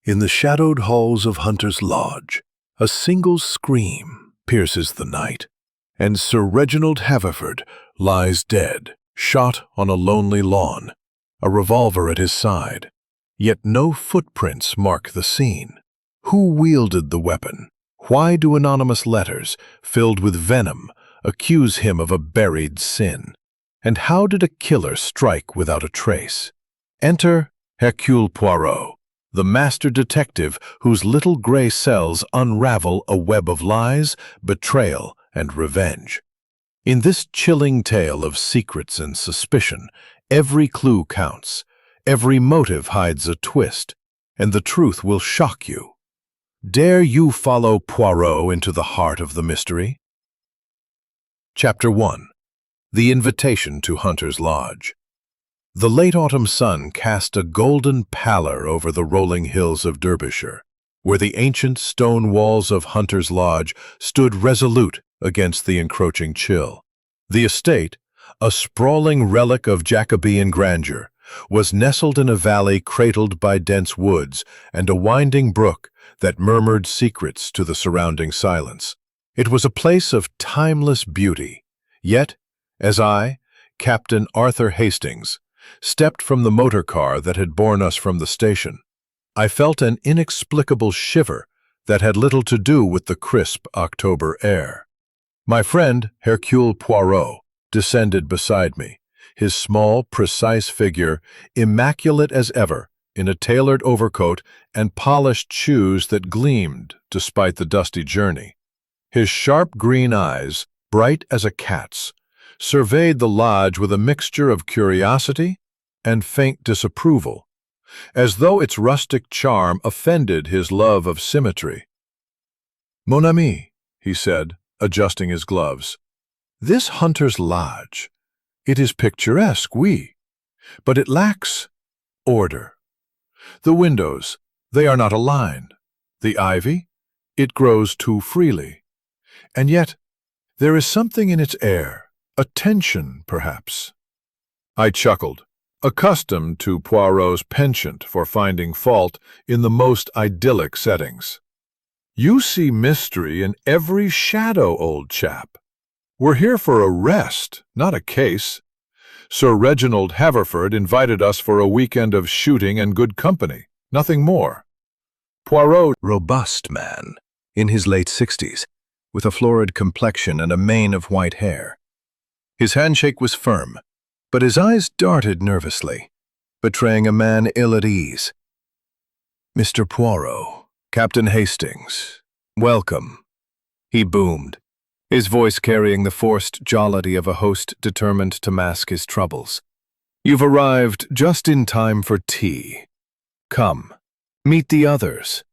In the shadowed halls of Hunter's Lodge, a single scream pierces the night, and Sir Reginald Haverford lies dead, shot on a lonely lawn, a revolver at his side. Yet no footprints mark the scene. Who wielded the weapon? Why do anonymous letters, filled with venom, accuse him of a buried sin? And how did a killer strike without a trace? Enter Hercule Poirot, the master detective whose little gray cells unravel a web of lies, betrayal, and revenge. In this chilling tale of secrets and suspicion, every clue counts, every motive hides a twist, and the truth will shock you. Dare you follow Poirot into the heart of the mystery? Chapter 1. The Invitation to Hunter's Lodge. The late autumn sun cast a golden pallor over the rolling hills of Derbyshire, where the ancient stone walls of Hunter's Lodge stood resolute against the encroaching chill. The estate, a sprawling relic of Jacobean grandeur, was nestled in a valley cradled by dense woods and a winding brook that murmured secrets to the surrounding silence. It was a place of timeless beauty, yet, as I, Captain Arthur Hastings, stepped from the motor car that had borne us from the station, I felt an inexplicable shiver that had little to do with the crisp October air. My friend, Hercule Poirot, descended beside me, his small, precise figure immaculate as ever, in a tailored overcoat and polished shoes that gleamed despite the dusty journey. His sharp green eyes, bright as a cat's, surveyed the lodge with a mixture of curiosity and faint disapproval, as though its rustic charm offended his love of symmetry. "Mon ami," he said, adjusting his gloves, "this Hunter's Lodge, it is picturesque, oui, but it lacks order. The windows, they are not aligned. The ivy, it grows too freely. And yet, there is something in its air, a tension, perhaps." I chuckled, accustomed to Poirot's penchant for finding fault in the most idyllic settings. "You see mystery in every shadow, old chap. We're here for a rest, not a case. Sir Reginald Haverford invited us for a weekend of shooting and good company, nothing more." Poirot, robust man, in his late 60s, with a florid complexion and a mane of white hair. His handshake was firm, but his eyes darted nervously, betraying a man ill at ease. "Mr. Poirot, Captain Hastings, welcome," he boomed, his voice carrying the forced jollity of a host determined to mask his troubles. "You've arrived just in time for tea. Come, meet the others."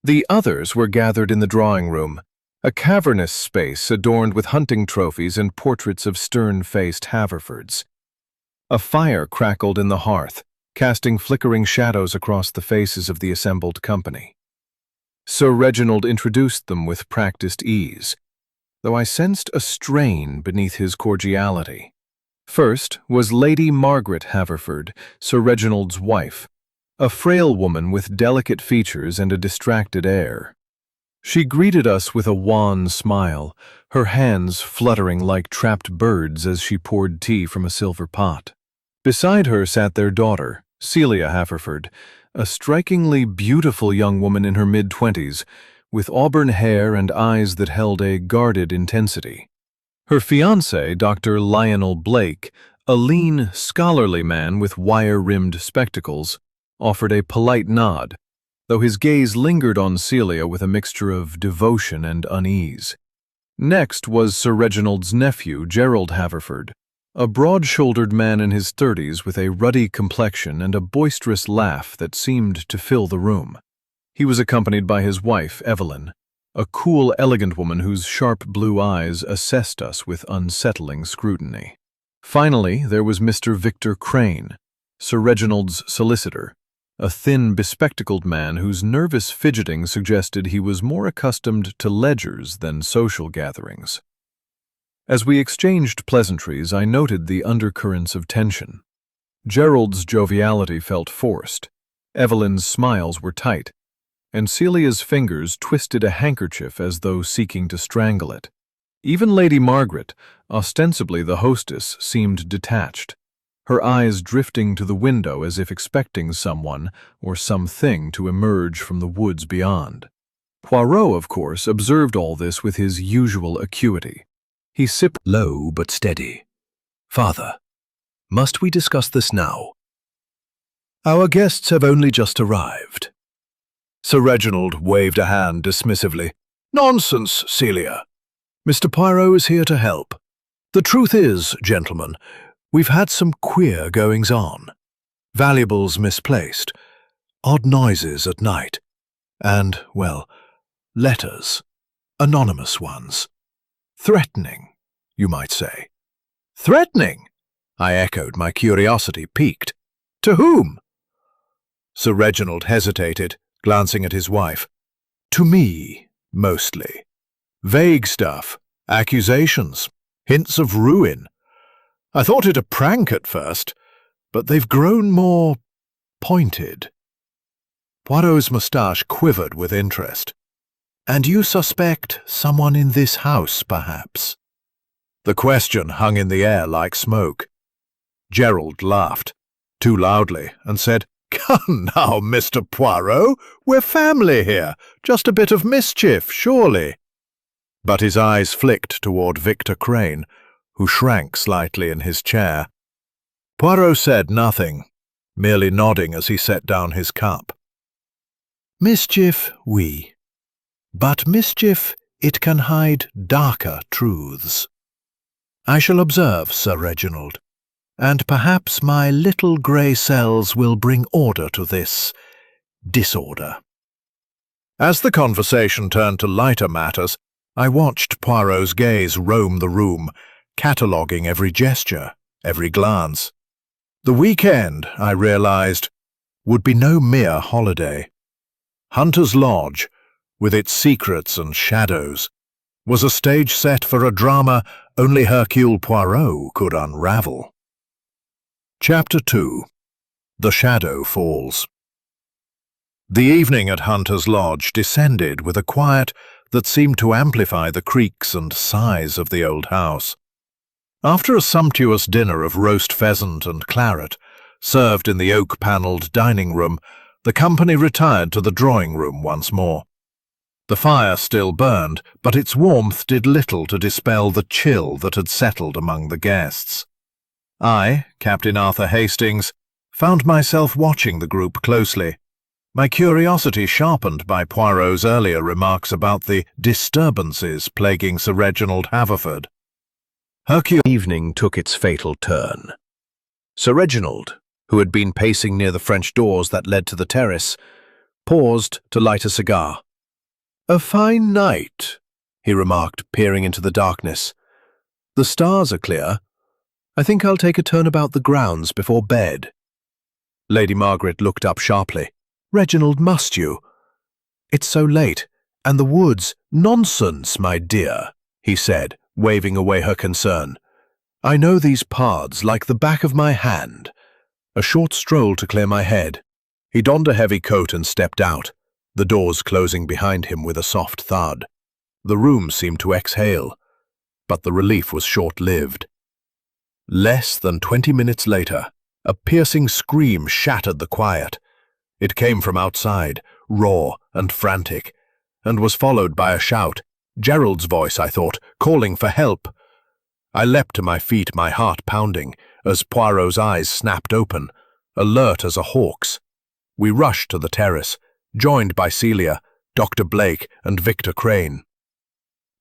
The others were gathered in the drawing room, a cavernous space adorned with hunting trophies and portraits of stern-faced Haverfords. A fire crackled in the hearth, casting flickering shadows across the faces of the assembled company. Sir Reginald introduced them with practiced ease, though I sensed a strain beneath his cordiality. First was Lady Margaret Haverford, Sir Reginald's wife, a frail woman with delicate features and a distracted air. She greeted us with a wan smile, her hands fluttering like trapped birds as she poured tea from a silver pot. Beside her sat their daughter, Celia Haverford, a strikingly beautiful young woman in her mid-20s, with auburn hair and eyes that held a guarded intensity. Her fiancé, Dr. Lionel Blake, a lean, scholarly man with wire-rimmed spectacles, offered a polite nod, though his gaze lingered on Celia with a mixture of devotion and unease. Next was Sir Reginald's nephew, Gerald Haverford, a broad-shouldered man in his 30s with a ruddy complexion and a boisterous laugh that seemed to fill the room. He was accompanied by his wife, Evelyn, a cool, elegant woman whose sharp blue eyes assessed us with unsettling scrutiny. Finally, there was Mr. Victor Crane, Sir Reginald's solicitor, a thin, bespectacled man whose nervous fidgeting suggested he was more accustomed to ledgers than social gatherings. As we exchanged pleasantries, I noted the undercurrents of tension. Gerald's joviality felt forced, Evelyn's smiles were tight, and Celia's fingers twisted a handkerchief as though seeking to strangle it. Even Lady Margaret, ostensibly the hostess, seemed detached, her eyes drifting to the window as if expecting someone or something to emerge from the woods beyond. Poirot, of course, observed all this with his usual acuity. He sipped Low but steady. Father, must we discuss this now? Our guests have only just arrived. Sir Reginald waved a hand dismissively. Nonsense, Celia. Mr. Poirot is here to help. The truth is, gentlemen, we've had some queer goings-on. Valuables misplaced, odd noises at night, and, well, letters, anonymous ones. Threatening, you might say. Threatening? I echoed, my curiosity piqued. To whom? Sir Reginald hesitated, glancing at his wife. To me, mostly. Vague stuff, accusations, hints of ruin. I thought it a prank at first, but they've grown more pointed. Poirot's moustache quivered with interest. And you suspect someone in this house, perhaps? The question hung in the air like smoke. Gerald laughed, too loudly, and said, Come now, Mr. Poirot, we're family here. Just a bit of mischief, surely. But his eyes flicked toward Victor Crane, who shrank slightly in his chair. Poirot said nothing, merely nodding as he set down his cup. Mischief, oui. But mischief, it can hide darker truths. I shall observe, Sir Reginald, and perhaps my little grey cells will bring order to this disorder. As the conversation turned to lighter matters, I watched Poirot's gaze roam the room, cataloguing every gesture, every glance. The weekend, I realized, would be no mere holiday. Hunter's Lodge, with its secrets and shadows, was a stage set for a drama only Hercule Poirot could unravel. Chapter 2. The Shadow Falls. The evening at Hunter's Lodge descended with a quiet that seemed to amplify the creaks and sighs of the old house. After a sumptuous dinner of roast pheasant and claret, served in the oak-panelled dining room, the company retired to the drawing-room once more. The fire still burned, but its warmth did little to dispel the chill that had settled among the guests. I, Captain Arthur Hastings, found myself watching the group closely, my curiosity sharpened by Poirot's earlier remarks about the disturbances plaguing Sir Reginald Haverford. Hercule evening took its fatal turn. Sir Reginald, who had been pacing near the French doors that led to the terrace, paused to light a cigar. "A fine night," he remarked, peering into the darkness. "The stars are clear. I think I'll take a turn about the grounds before bed." Lady Margaret looked up sharply. "Reginald, must you? It's so late, and the woods—" "Nonsense, my dear," he said, waving away her concern. "I know these paths like the back of my hand. A short stroll to clear my head." He donned a heavy coat and stepped out, the doors closing behind him with a soft thud. The room seemed to exhale, but the relief was short-lived. Less than 20 minutes later, a piercing scream shattered the quiet. It came from outside, raw and frantic, and was followed by a shout, Gerald's voice, I thought, calling for help. I leapt to my feet, my heart pounding, as Poirot's eyes snapped open, alert as a hawk's. We rushed to the terrace, joined by Celia, Dr. Blake, and Victor Crane.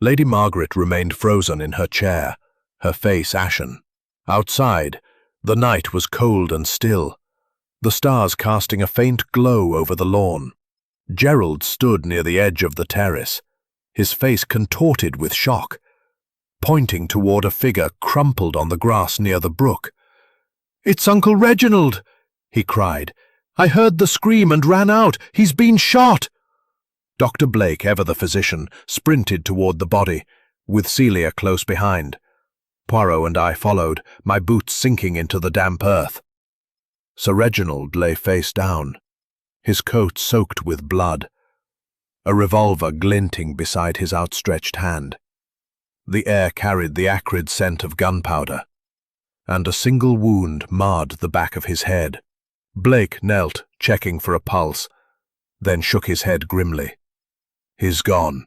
Lady Margaret remained frozen in her chair, her face ashen. Outside, the night was cold and still, the stars casting a faint glow over the lawn. Gerald stood near the edge of the terrace, his face contorted with shock, pointing toward a figure crumpled on the grass near the brook. "It's Uncle Reginald!" he cried. "I heard the scream and ran out. He's been shot!" Dr. Blake, ever the physician, sprinted toward the body, with Celia close behind. Poirot and I followed, my boots sinking into the damp earth. Sir Reginald lay face down, his coat soaked with blood, a revolver glinting beside his outstretched hand. The air carried the acrid scent of gunpowder, and a single wound marred the back of his head. Blake knelt, checking for a pulse, then shook his head grimly. He's gone.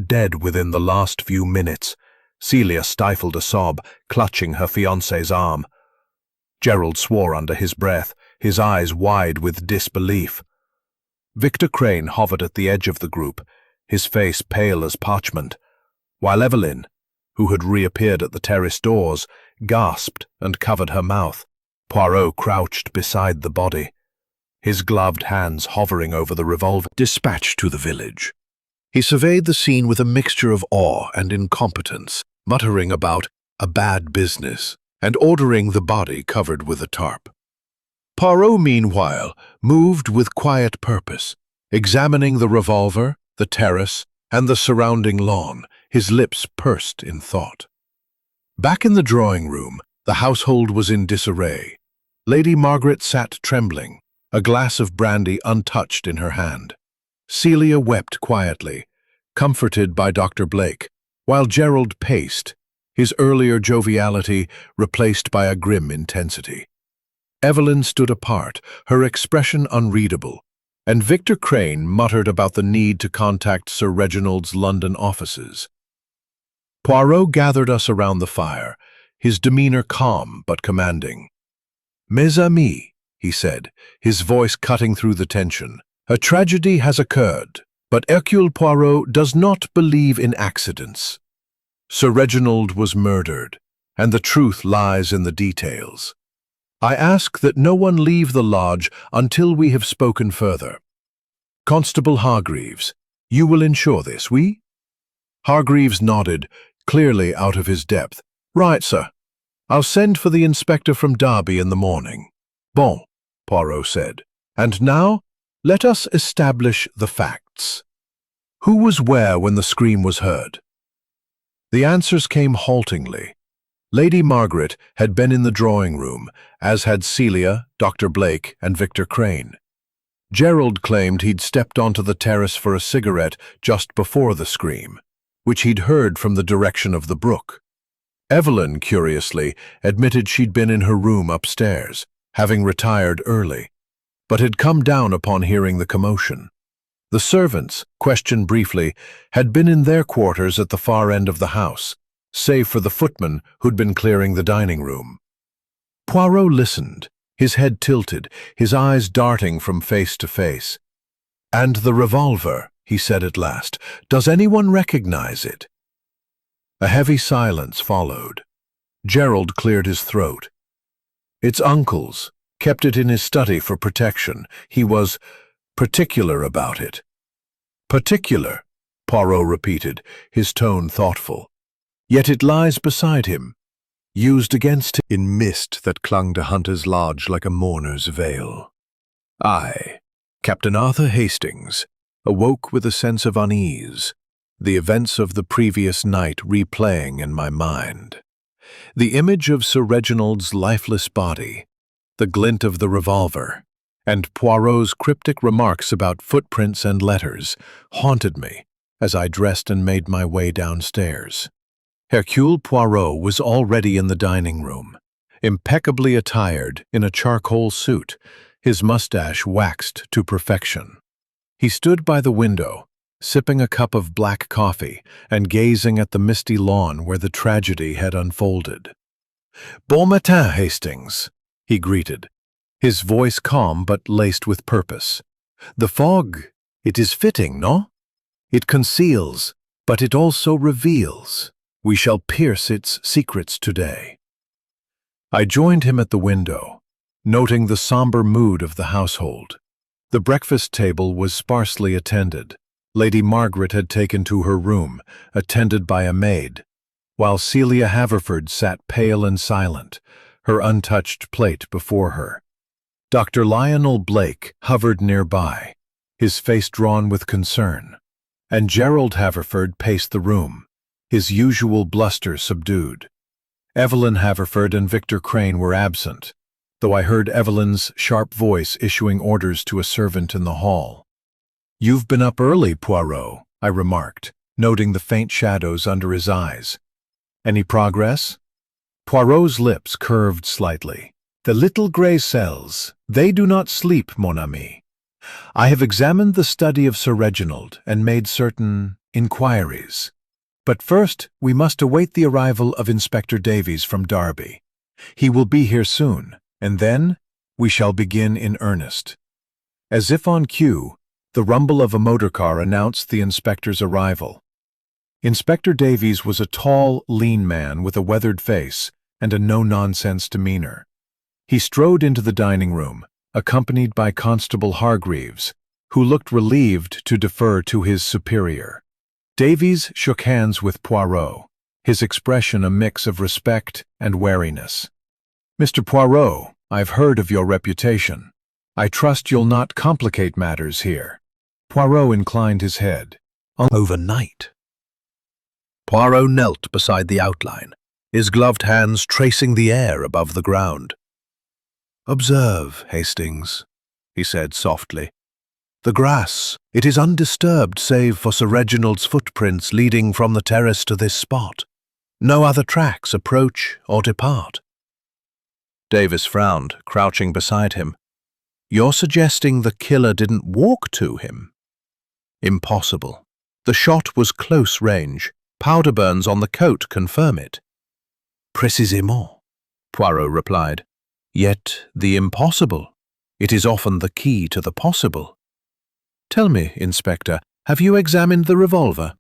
Dead within the last few minutes. Celia stifled a sob, clutching her fiancé's arm. Gerald swore under his breath, his eyes wide with disbelief. Victor Crane hovered at the edge of the group, his face pale as parchment, while Evelyn, who had reappeared at the terrace doors, gasped and covered her mouth. Poirot crouched beside the body, his gloved hands hovering over the revolver. Dispatched to the village. He surveyed the scene with a mixture of awe and incompetence, muttering about a bad business and ordering the body covered with a tarp. Poirot, meanwhile, moved with quiet purpose, examining the revolver, the terrace, and the surrounding lawn, his lips pursed in thought. Back in the drawing room, the household was in disarray. Lady Margaret sat trembling, a glass of brandy untouched in her hand. Celia wept quietly, comforted by Dr. Blake, while Gerald paced, his earlier joviality replaced by a grim intensity. Evelyn stood apart, her expression unreadable, and Victor Crane muttered about the need to contact Sir Reginald's London offices. Poirot gathered us around the fire, his demeanor calm but commanding. "Mes amis," he said, his voice cutting through the tension, "a tragedy has occurred, but Hercule Poirot does not believe in accidents. Sir Reginald was murdered, and the truth lies in the details. I ask that no one leave the lodge until we have spoken further. Constable Hargreaves, you will ensure this, oui?" Hargreaves nodded, clearly out of his depth. "Right, sir. I'll send for the inspector from Derby in the morning." "Bon," Poirot said. "And now, let us establish the facts. Who was where when the scream was heard?" The answers came haltingly. Lady Margaret had been in the drawing room, as had Celia, Dr. Blake, and Victor Crane. Gerald claimed he'd stepped onto the terrace for a cigarette just before the scream, which he'd heard from the direction of the brook. Evelyn, curiously, admitted she'd been in her room upstairs, having retired early, but had come down upon hearing the commotion. The servants, questioned briefly, had been in their quarters at the far end of the house, save for the footman who'd been clearing the dining room. Poirot listened, his head tilted, his eyes darting from face to face. "And the revolver," he said at last, "does anyone recognize it?" A heavy silence followed. Gerald cleared his throat. "It's uncle's. Kept it in his study for protection. He was particular about it." "Particular," Poirot repeated, his tone thoughtful. "Yet it lies beside him, used against him in mist that clung to Hunter's Lodge like a mourner's veil." I, Captain Arthur Hastings, awoke with a sense of unease, the events of the previous night replaying in my mind. The image of Sir Reginald's lifeless body, the glint of the revolver, and Poirot's cryptic remarks about footprints and letters haunted me as I dressed and made my way downstairs. Hercule Poirot was already in the dining room, impeccably attired in a charcoal suit, his mustache waxed to perfection. He stood by the window, sipping a cup of black coffee and gazing at the misty lawn where the tragedy had unfolded. "Bon matin, Hastings," he greeted, his voice calm but laced with purpose. "The fog, it is fitting, no? It conceals, but it also reveals. We shall pierce its secrets today." I joined him at the window, noting the somber mood of the household. The breakfast table was sparsely attended. Lady Margaret had taken to her room, attended by a maid, while Celia Haverford sat pale and silent, her untouched plate before her. Dr. Lionel Blake hovered nearby, his face drawn with concern, and Gerald Haverford paced the room, his usual bluster subdued. Evelyn Haverford and Victor Crane were absent, though I heard Evelyn's sharp voice issuing orders to a servant in the hall. "You've been up early, Poirot," I remarked, noting the faint shadows under his eyes. "Any progress?" Poirot's lips curved slightly. "The little grey cells, they do not sleep, mon ami. I have examined the study of Sir Reginald and made certain inquiries. But first we must await the arrival of Inspector Davies from Derby. He will be here soon, and then we shall begin in earnest." As if on cue, the rumble of a motor car announced the inspector's arrival. Inspector Davies was a tall, lean man with a weathered face and a no-nonsense demeanor. He strode into the dining room, accompanied by Constable Hargreaves, who looked relieved to defer to his superior. Davies shook hands with Poirot, his expression a mix of respect and wariness. "Mr. Poirot, I've heard of your reputation. I trust you'll not complicate matters here." Poirot inclined his head. Overnight. Poirot knelt beside the outline, his gloved hands tracing the air above the ground. "Observe, Hastings," he said softly. "The grass, it is undisturbed save for Sir Reginald's footprints leading from the terrace to this spot. No other tracks approach or depart." Davis frowned, crouching beside him. "You're suggesting the killer didn't walk to him?" "Impossible. The shot was close range. Powder burns on the coat confirm it." "Précisément," Poirot replied. "Yet the impossible, it is often the key to the possible. Tell me, Inspector, have you examined the revolver?"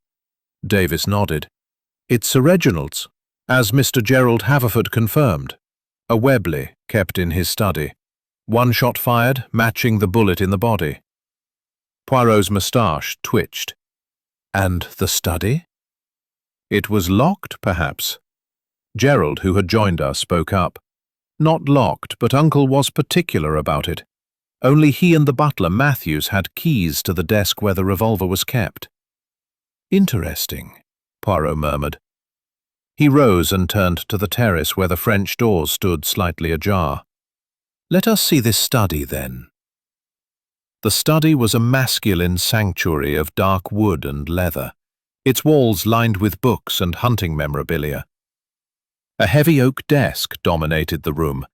Davis nodded. "It's Sir Reginald's, as Mr. Gerald Haverford confirmed. A Webley kept in his study. One shot fired, matching the bullet in the body." Poirot's moustache twitched. "And the study?" "It was locked, perhaps." Gerald, who had joined us, spoke up. "Not locked, but Uncle was particular about it. Only he and the butler, Matthews, had keys to the desk where the revolver was kept." "Interesting," Poirot murmured. He rose and turned to the terrace where the French doors stood slightly ajar. "Let us see this study, then." The study was a masculine sanctuary of dark wood and leather, its walls lined with books and hunting memorabilia. A heavy oak desk dominated the room,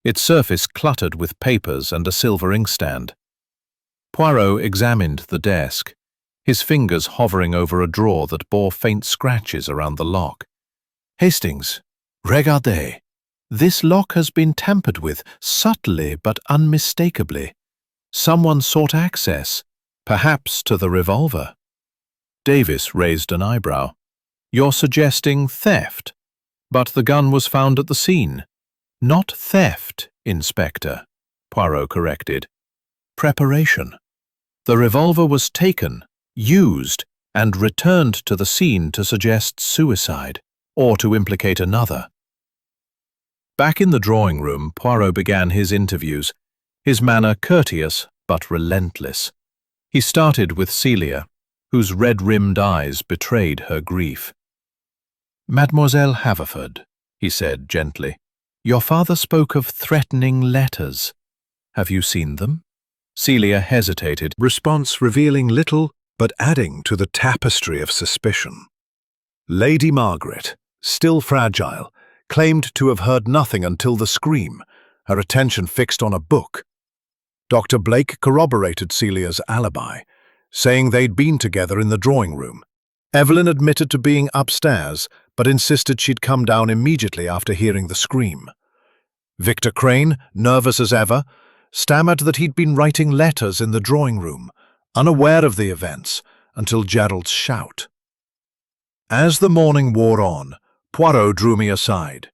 its surface cluttered with papers and a silver inkstand. Poirot examined the desk, his fingers hovering over a drawer that bore faint scratches around the lock. "Hastings, regardez. This lock has been tampered with, subtly but unmistakably. Someone sought access, perhaps to the revolver." Davis raised an eyebrow. "You're suggesting theft? But the gun was found at the scene." "Not theft, Inspector," Poirot corrected. "Preparation. The revolver was taken, used, and returned to the scene to suggest suicide, or to implicate another." Back in the drawing room, Poirot began his interviews, his manner courteous but relentless. He started with Celia, whose red-rimmed eyes betrayed her grief. "Mademoiselle Haverford," he said gently, "your father spoke of threatening letters. Have you seen them?" Celia hesitated, response revealing little but adding to the tapestry of suspicion. Lady Margaret, still fragile, claimed to have heard nothing until the scream, her attention fixed on a book. Dr. Blake corroborated Celia's alibi, saying they'd been together in the drawing room. Evelyn admitted to being upstairs, but insisted she'd come down immediately after hearing the scream. Victor Crane, nervous as ever, stammered that he'd been writing letters in the drawing room, unaware of the events, until Gerald's shout. As the morning wore on, Poirot drew me aside.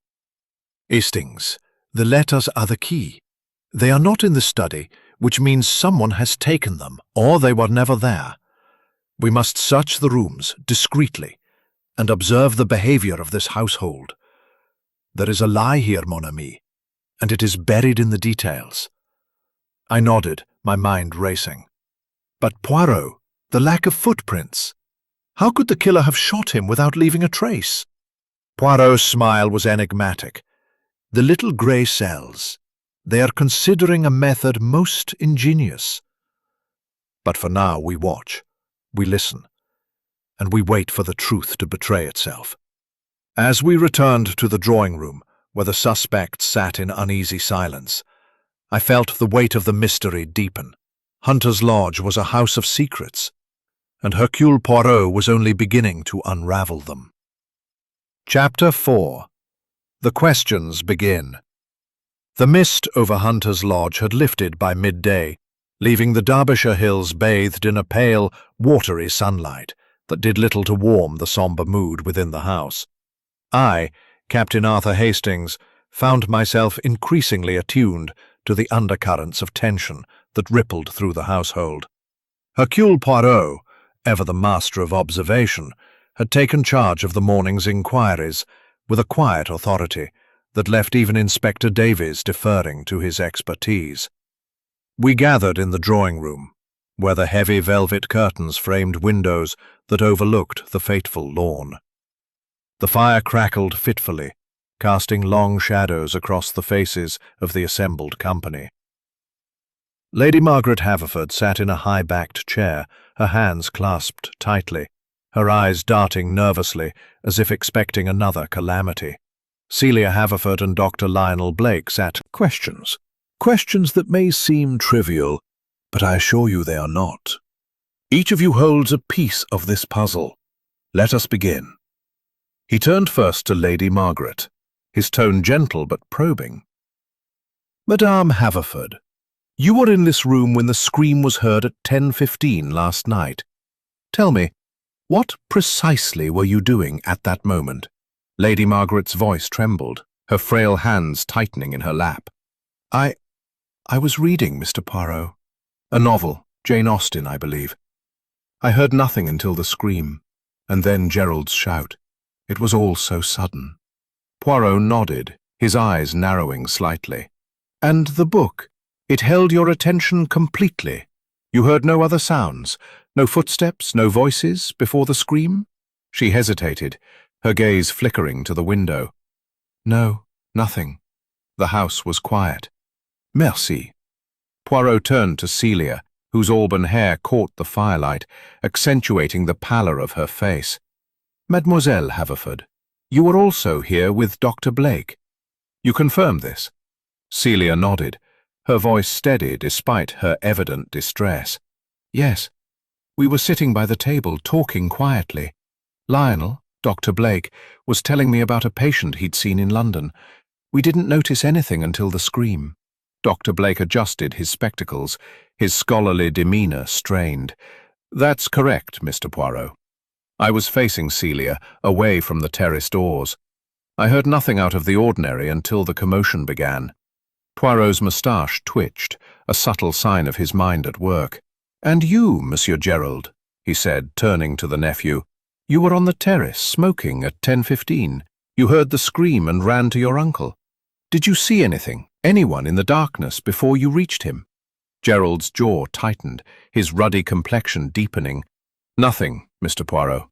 "Hastings, the letters are the key. They are not in the study, which means someone has taken them, or they were never there. We must search the rooms discreetly and observe the behavior of this household. There is a lie here, mon ami, and it is buried in the details." I nodded, my mind racing. "But Poirot, the lack of footprints. How could the killer have shot him without leaving a trace?" Poirot's smile was enigmatic. "The little grey cells. They are considering a method most ingenious. But for now we watch, we listen, and we wait for the truth to betray itself. As we returned to the drawing room, where the suspects sat in uneasy silence, I felt the weight of the mystery deepen. Hunter's Lodge was a house of secrets, and Hercule Poirot was only beginning to unravel them. Chapter 4. The questions begin. The mist over Hunter's Lodge had lifted by midday, leaving the Derbyshire hills bathed in a pale, watery sunlight that did little to warm the sombre mood within the house. I, Captain Arthur Hastings, found myself increasingly attuned to the undercurrents of tension that rippled through the household. Hercule Poirot, ever the master of observation, had taken charge of the morning's inquiries with a quiet authority that left even Inspector Davies deferring to his expertise. We gathered in the drawing-room, where the heavy velvet curtains framed windows that overlooked the fateful lawn. The fire crackled fitfully, casting long shadows across the faces of the assembled company. Lady Margaret Haverford sat in a high-backed chair, her hands clasped tightly, her eyes darting nervously as if expecting another calamity. Celia Haverford and Dr. Lionel Blake sat questions that may seem trivial, but I assure you they are not. Each of you holds a piece of this puzzle. Let us begin. He turned first to Lady Margaret, his tone gentle but probing. Madame Haverford, you were in this room when the scream was heard at 10:15 last night. Tell me, what precisely were you doing at that moment? Lady Margaret's voice trembled, her frail hands tightening in her lap. I was reading, Mr. Poirot. A novel, Jane Austen, I believe. I heard nothing until the scream, and then Gerald's shout. It was all so sudden. Poirot nodded, his eyes narrowing slightly. And the book? It held your attention completely. You heard no other sounds, no footsteps, no voices before the scream? She hesitated, her gaze flickering to the window. No, nothing. The house was quiet. Merci. Poirot turned to Celia, whose auburn hair caught the firelight, accentuating the pallor of her face. Mademoiselle Haverford, you were also here with Dr. Blake. You confirm this? Celia nodded, her voice steady despite her evident distress. Yes. We were sitting by the table, talking quietly. Lionel, Dr. Blake, was telling me about a patient he'd seen in London. We didn't notice anything until the scream. Dr. Blake adjusted his spectacles, his scholarly demeanor strained. That's correct, Mr. Poirot. I was facing Celia, away from the terrace doors. I heard nothing out of the ordinary until the commotion began. Poirot's moustache twitched, a subtle sign of his mind at work. And you, Monsieur Gerald, he said, turning to the nephew. You were on the terrace, smoking, at 10:15. You heard the scream and ran to your uncle. Did you see anything, anyone in the darkness before you reached him? Gerald's jaw tightened, his ruddy complexion deepening. Nothing, Mr. Poirot.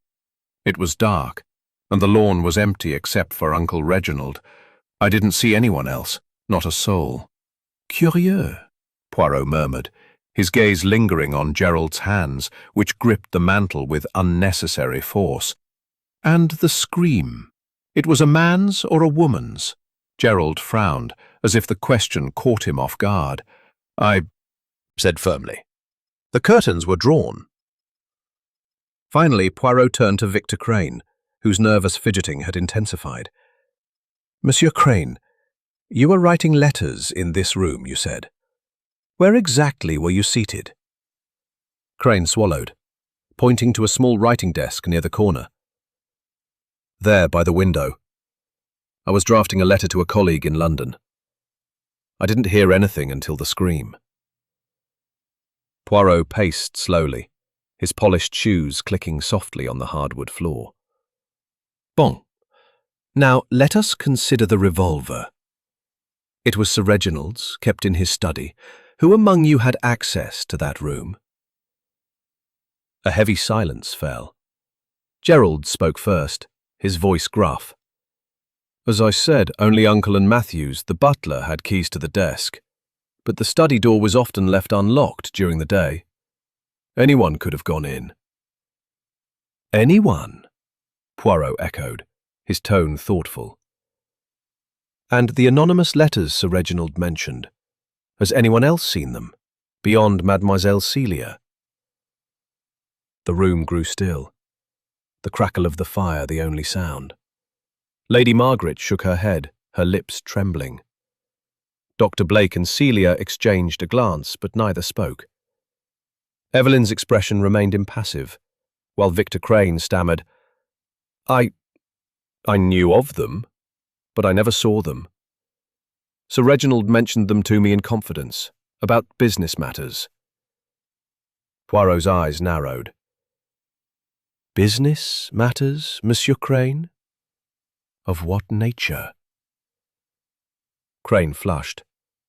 It was dark, and the lawn was empty except for Uncle Reginald. I didn't see anyone else, not a soul. Curieux, Poirot murmured, his gaze lingering on Gerald's hands, which gripped the mantel with unnecessary force. And the scream. It was a man's or a woman's? Gerald frowned, as if the question caught him off guard. I said firmly. The curtains were drawn. Finally, Poirot turned to Victor Crane, whose nervous fidgeting had intensified. Monsieur Crane, you were writing letters in this room, you said. Where exactly were you seated? Crane swallowed, pointing to a small writing desk near the corner. There, by the window. I was drafting a letter to a colleague in London. I didn't hear anything until the scream. Poirot paced slowly, his polished shoes clicking softly on the hardwood floor. Bon. Now let us consider the revolver. It was Sir Reginald's, kept in his study. Who among you had access to that room? A heavy silence fell. Gerald spoke first, his voice gruff. As I said, only Uncle and Matthews, the butler, had keys to the desk, but the study door was often left unlocked during the day. Anyone could have gone in. Anyone? Poirot echoed, his tone thoughtful. And the anonymous letters Sir Reginald mentioned. Has anyone else seen them, beyond Mademoiselle Celia? The room grew still, the crackle of the fire the only sound. Lady Margaret shook her head, her lips trembling. Dr. Blake and Celia exchanged a glance, but neither spoke. Evelyn's expression remained impassive, while Victor Crane stammered, I knew of them, but I never saw them. Sir Reginald mentioned them to me in confidence, about business matters. Poirot's eyes narrowed. Business matters, Monsieur Crane? Of what nature? Crane flushed,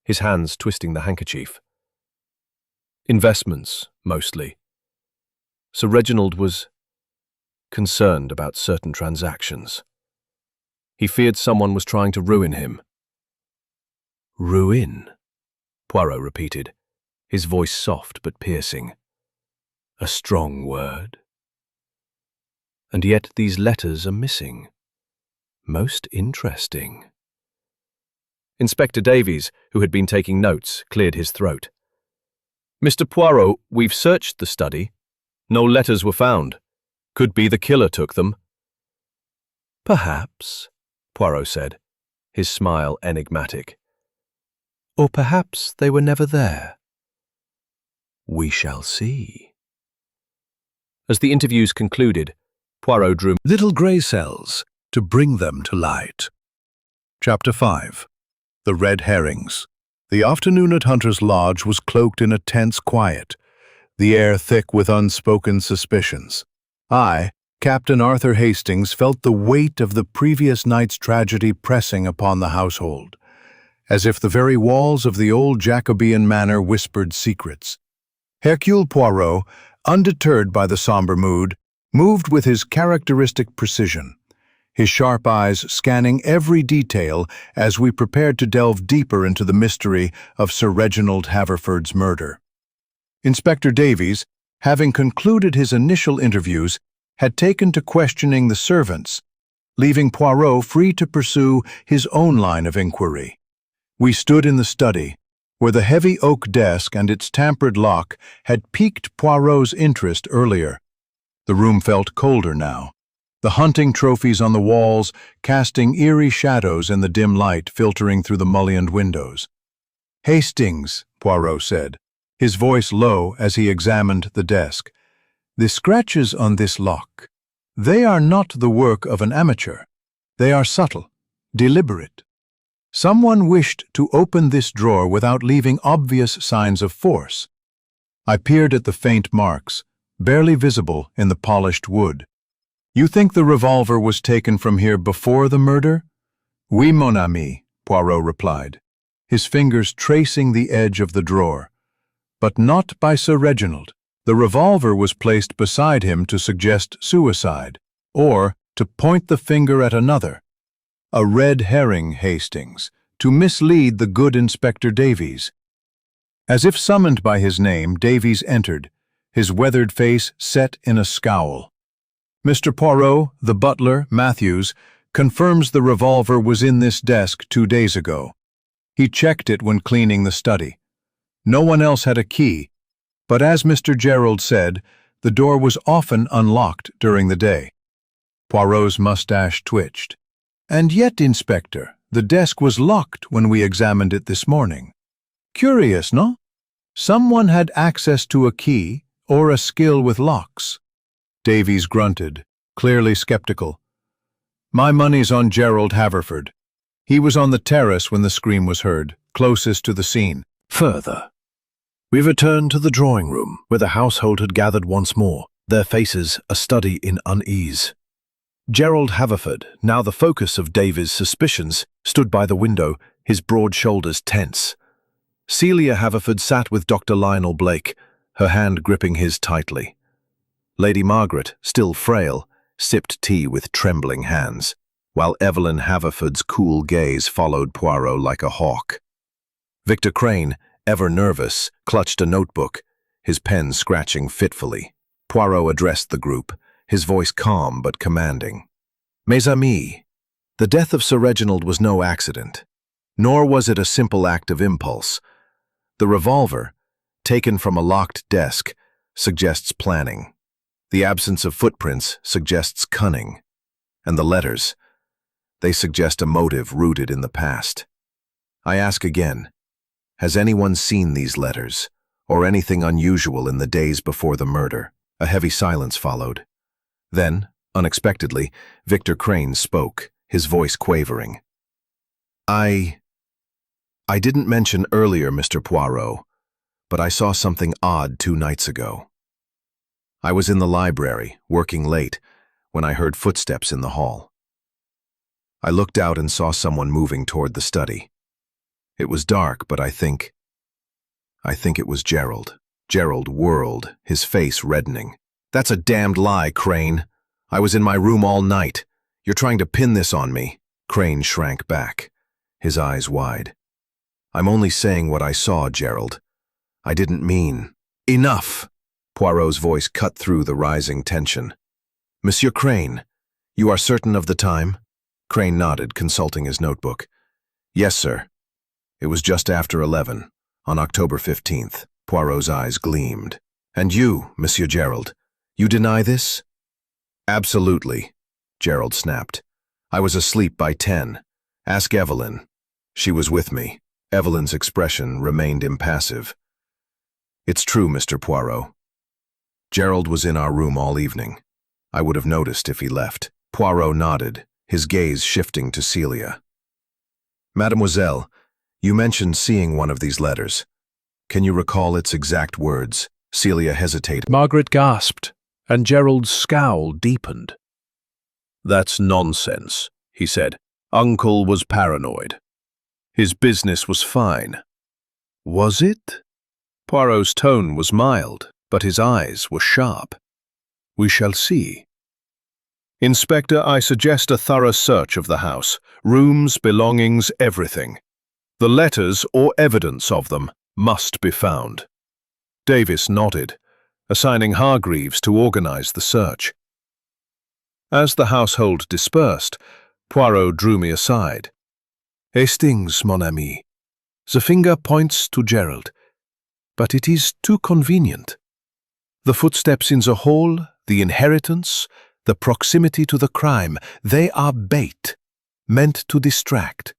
his hands twisting the handkerchief. Investments, mostly. Sir Reginald was concerned about certain transactions. He feared someone was trying to ruin him. Ruin? Poirot repeated, his voice soft but piercing. A strong word. And yet these letters are missing. Most interesting. Inspector Davies, who had been taking notes, cleared his throat. Mr. Poirot, we've searched the study. No letters were found. Could be the killer took them. Perhaps, Poirot said, his smile enigmatic. Or perhaps they were never there. We shall see. As the interviews concluded, Poirot drew little grey cells to bring them to light. Chapter 5. The Red Herrings. The afternoon at Hunter's Lodge was cloaked in a tense quiet, the air thick with unspoken suspicions. I, Captain Arthur Hastings, felt the weight of the previous night's tragedy pressing upon the household, as if the very walls of the old Jacobean manor whispered secrets. Hercule Poirot, undeterred by the somber mood, moved with his characteristic precision, his sharp eyes scanning every detail as we prepared to delve deeper into the mystery of Sir Reginald Haverford's murder. Inspector Davies, having concluded his initial interviews, had taken to questioning the servants, leaving Poirot free to pursue his own line of inquiry. We stood in the study, where the heavy oak desk and its tampered lock had piqued Poirot's interest earlier. The room felt colder now, the hunting trophies on the walls casting eerie shadows in the dim light filtering through the mullioned windows. Hastings, Poirot said, his voice low as he examined the desk. The scratches on this lock, they are not the work of an amateur. They are subtle, deliberate. Someone wished to open this drawer without leaving obvious signs of force. I peered at the faint marks, barely visible in the polished wood. You think the revolver was taken from here before the murder? Oui, mon ami, Poirot replied, his fingers tracing the edge of the drawer. But not by Sir Reginald. The revolver was placed beside him to suggest suicide, or to point the finger at another. A red herring, Hastings, to mislead the good Inspector Davies. As if summoned by his name, Davies entered, his weathered face set in a scowl. Mr. Poirot, the butler, Matthews, confirms the revolver was in this desk 2 days ago. He checked it when cleaning the study. No one else had a key, but as Mr. Gerald said, the door was often unlocked during the day. Poirot's mustache twitched. And yet, Inspector, the desk was locked when we examined it this morning. Curious, no? Someone had access to a key or a skill with locks. Davies grunted, clearly skeptical. My money's on Gerald Haverford. He was on the terrace when the scream was heard, closest to the scene. Further, we returned to the drawing room, where the household had gathered once more, their faces a study in unease. Gerald Haverford, now the focus of Davies' suspicions, stood by the window, his broad shoulders tense. Celia Haverford sat with Dr. Lionel Blake, her hand gripping his tightly. Lady Margaret, still frail, sipped tea with trembling hands. while Evelyn Haverford's cool gaze followed Poirot like a hawk. Victor Crane, ever nervous, clutched a notebook, his pen scratching fitfully. Poirot addressed the group, his voice calm but commanding. Mes amis, the death of Sir Reginald was no accident, nor was it a simple act of impulse. The revolver, taken from a locked desk, suggests planning. The absence of footprints suggests cunning. And the letters, they suggest a motive rooted in the past. I ask again, has anyone seen these letters, or anything unusual in the days before the murder? A heavy silence followed. Then, unexpectedly, Victor Crane spoke, his voice quavering. I didn't mention earlier, Mr. Poirot, but I saw something odd 2 nights ago. I was in the library, working late, when I heard footsteps in the hall. I looked out and saw someone moving toward the study. It was dark, but I think it was Gerald. Gerald whirled, his face reddening. That's a damned lie, Crane. I was in my room all night. You're trying to pin this on me. Crane shrank back, his eyes wide. I'm only saying what I saw, Gerald. I didn't mean. Enough! Poirot's voice cut through the rising tension. Monsieur Crane, you are certain of the time? Crane nodded, consulting his notebook. Yes, sir. It was just after 11, on October 15th. Poirot's eyes gleamed. And you, Monsieur Gerald, you deny this? Absolutely, Gerald snapped. I was asleep by 10. Ask Evelyn. She was with me. Evelyn's expression remained impassive. It's true, Mr. Poirot. Gerald was in our room all evening. I would have noticed if he left. Poirot nodded, his gaze shifting to Celia. Mademoiselle, you mentioned seeing one of these letters. Can you recall its exact words? Celia hesitated. Margaret gasped, and Gerald's scowl deepened. That's nonsense, he said. Uncle was paranoid. His business was fine. Was it? Poirot's tone was mild, but his eyes were sharp. We shall see. Inspector, I suggest a thorough search of the house. Rooms, belongings, everything. The letters or evidence of them must be found. Davis nodded, assigning Hargreaves to organize the search. As the household dispersed, Poirot drew me aside. Hastings, mon ami. The finger points to Gerald, but it is too convenient. The footsteps in the hall, the inheritance, the proximity to the crime, they are bait, meant to distract.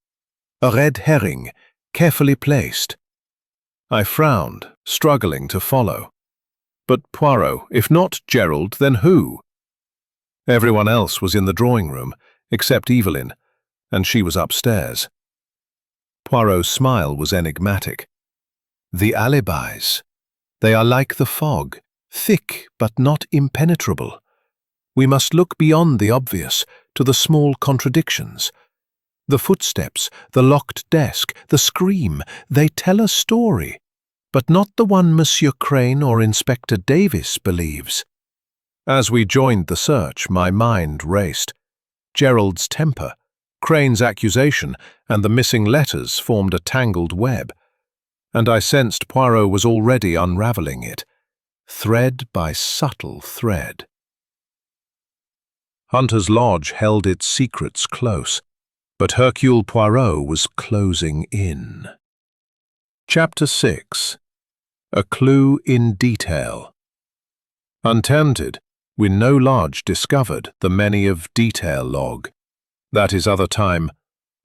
A red herring, carefully placed. I frowned, struggling to follow. But Poirot, if not Gerald, then who? Everyone else was in the drawing room, except Evelyn, and she was upstairs. Poirot's smile was enigmatic. The alibis. They are like the fog, thick but not impenetrable. We must look beyond the obvious, to the small contradictions. The footsteps, the locked desk, the scream, they tell a story, but not the one Monsieur Crane or Inspector Davis believes. As we joined the search, my mind raced. Gerald's temper, Crane's accusation, and the missing letters formed a tangled web, and I sensed Poirot was already unraveling it, thread by subtle thread. Hunter's Lodge held its secrets close, but Hercule Poirot was closing in. Chapter 6. A Clue in Detail. Untenanted, we no lodge discovered the many of detail log. That is other time,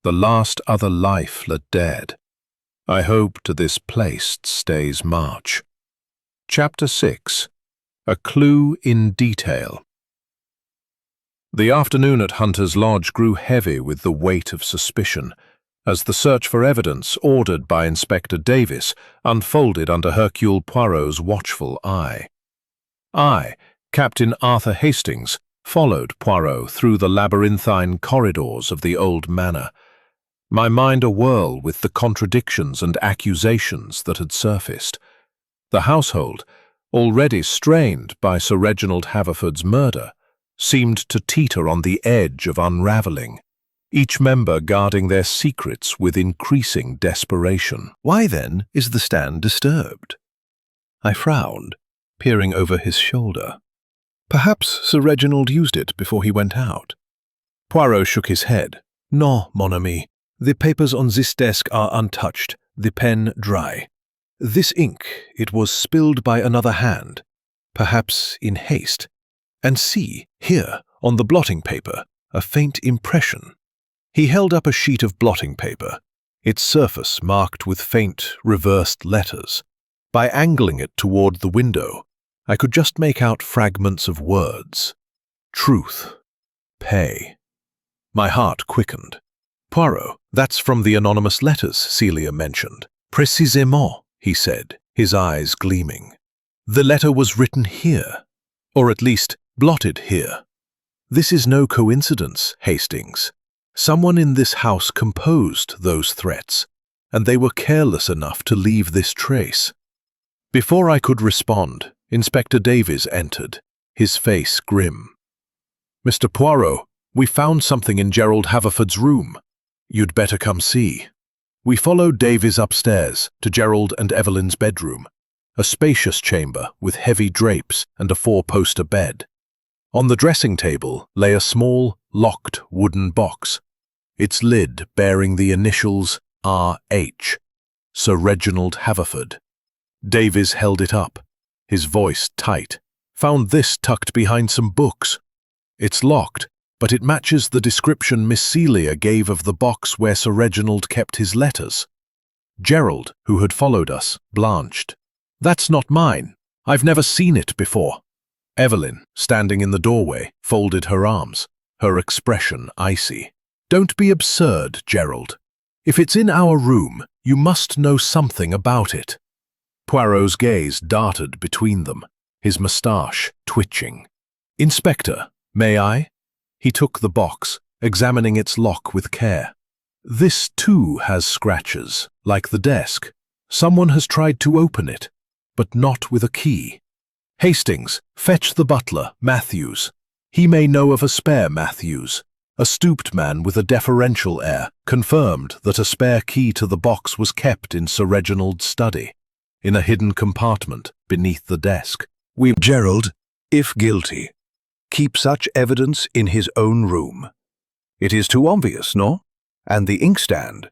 the last other life let dead. I hope to this placed stays march. Chapter 6. A Clue in Detail. The afternoon at Hunter's Lodge grew heavy with the weight of suspicion, as the search for evidence ordered by Inspector Davis unfolded under Hercule Poirot's watchful eye. I, Captain Arthur Hastings, followed Poirot through the labyrinthine corridors of the old manor, my mind awhirl with the contradictions and accusations that had surfaced. The household, already strained by Sir Reginald Haverford's murder, seemed to teeter on the edge of unraveling. each member guarding their secrets with increasing desperation. Why then is the stand disturbed? I frowned, peering over his shoulder. Perhaps Sir Reginald used it before he went out. Poirot shook his head. No, mon ami. The papers on this desk are untouched, the pen dry. This ink, it was spilled by another hand, perhaps in haste. And see, here, on the blotting paper, a faint impression. He held up a sheet of blotting paper, its surface marked with faint, reversed letters. By angling it toward the window, I could just make out fragments of words. Truth. Pay. My heart quickened. Poirot, that's from the anonymous letters Celia mentioned. Précisément, he said, his eyes gleaming. The letter was written here, or at least blotted here. This is no coincidence, Hastings. Someone in this house composed those threats, and they were careless enough to leave this trace. Before I could respond, Inspector Davies entered, his face grim. Mr. Poirot, we found something in Gerald Haverford's room. You'd better come see. We followed Davies upstairs to Gerald and Evelyn's bedroom, a spacious chamber with heavy drapes and a four-poster bed. On the dressing table lay a small, locked wooden box, its lid bearing the initials R.H., Sir Reginald Haverford. Davies held it up, his voice tight. Found this tucked behind some books. It's locked, but it matches the description Miss Celia gave of the box where Sir Reginald kept his letters. Gerald, who had followed us, blanched. That's not mine. I've never seen it before. Evelyn, standing in the doorway, folded her arms, her expression icy. Don't be absurd, Gerald. If it's in our room, you must know something about it. Poirot's gaze darted between them, his moustache twitching. Inspector, may I? He took the box, examining its lock with care. This too has scratches, like the desk. Someone has tried to open it, but not with a key. Hastings, fetch the butler, Matthews. He may know of a spare Matthews. A stooped man with a deferential air confirmed that a spare key to the box was kept in Sir Reginald's study, in a hidden compartment beneath the desk. Gerald, if guilty, keep such evidence in his own room. It is too obvious, no? And the inkstand.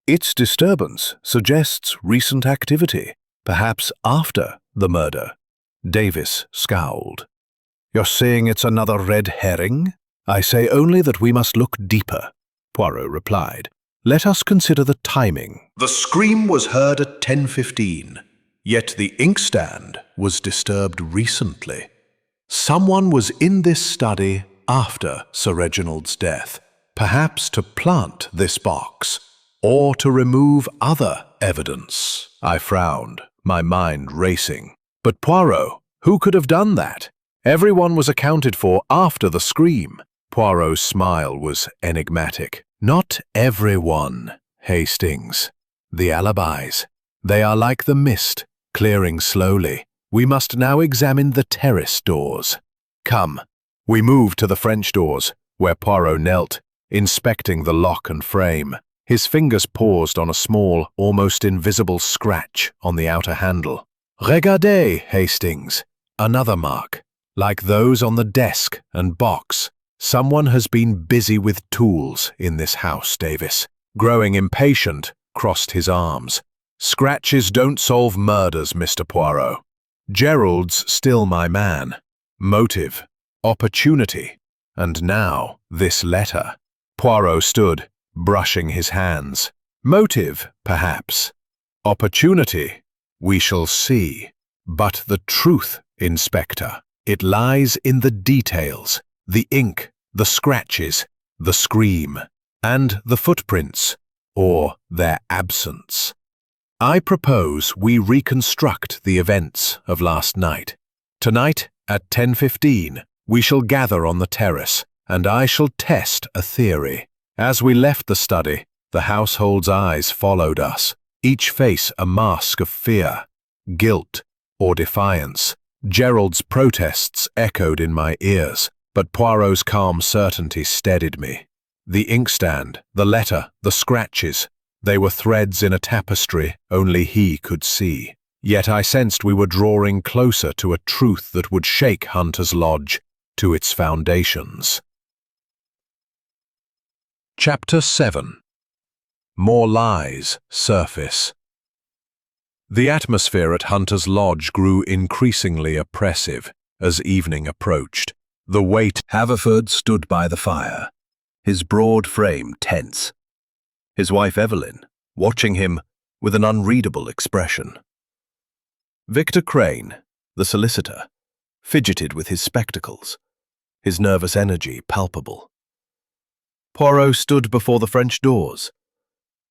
Its disturbance suggests recent activity, perhaps after the murder. Davies scowled. You're saying it's another red herring? I say only that we must look deeper, Poirot replied. Let us consider the timing. The scream was heard at 10:15, yet the inkstand was disturbed recently. Someone was in this study after Sir Reginald's death, perhaps to plant this box, or to remove other evidence. I frowned, my mind racing. But Poirot, who could have done that? Everyone was accounted for after the scream. Poirot's smile was enigmatic. Not everyone, Hastings. The alibis. They are like the mist, clearing slowly. We must now examine the terrace doors. Come. We moved to the French doors, where Poirot knelt, inspecting the lock and frame. His fingers paused on a small, almost invisible scratch on the outer handle. Regardez, Hastings. Another mark, like those on the desk and box. Someone has been busy with tools in this house, Davies. Growing impatient, crossed his arms. Scratches don't solve murders, Mr. Poirot. Gerald's still my man. Motive, opportunity, and now this letter. Poirot stood, brushing his hands. Motive, perhaps. Opportunity, we shall see. But the truth, Inspector, it lies in the details. The ink, the scratches, the scream, and the footprints, or their absence. I propose we reconstruct the events of last night. Tonight, at 10:15, we shall gather on the terrace, and I shall test a theory. As we left the study, the household's eyes followed us, each face a mask of fear, guilt, or defiance. Gerald's protests echoed in my ears, but Poirot's calm certainty steadied me. The inkstand, the letter, the scratches, they were threads in a tapestry only he could see. Yet I sensed we were drawing closer to a truth that would shake Hunter's Lodge to its foundations. Chapter 7. More Lies Surface. The atmosphere at Hunter's Lodge grew increasingly oppressive as evening approached. The weight. Haverford stood by the fire, his broad frame tense. His wife Evelyn, watching him with an unreadable expression. Victor Crane, the solicitor, fidgeted with his spectacles, his nervous energy palpable. Poirot stood before the French doors,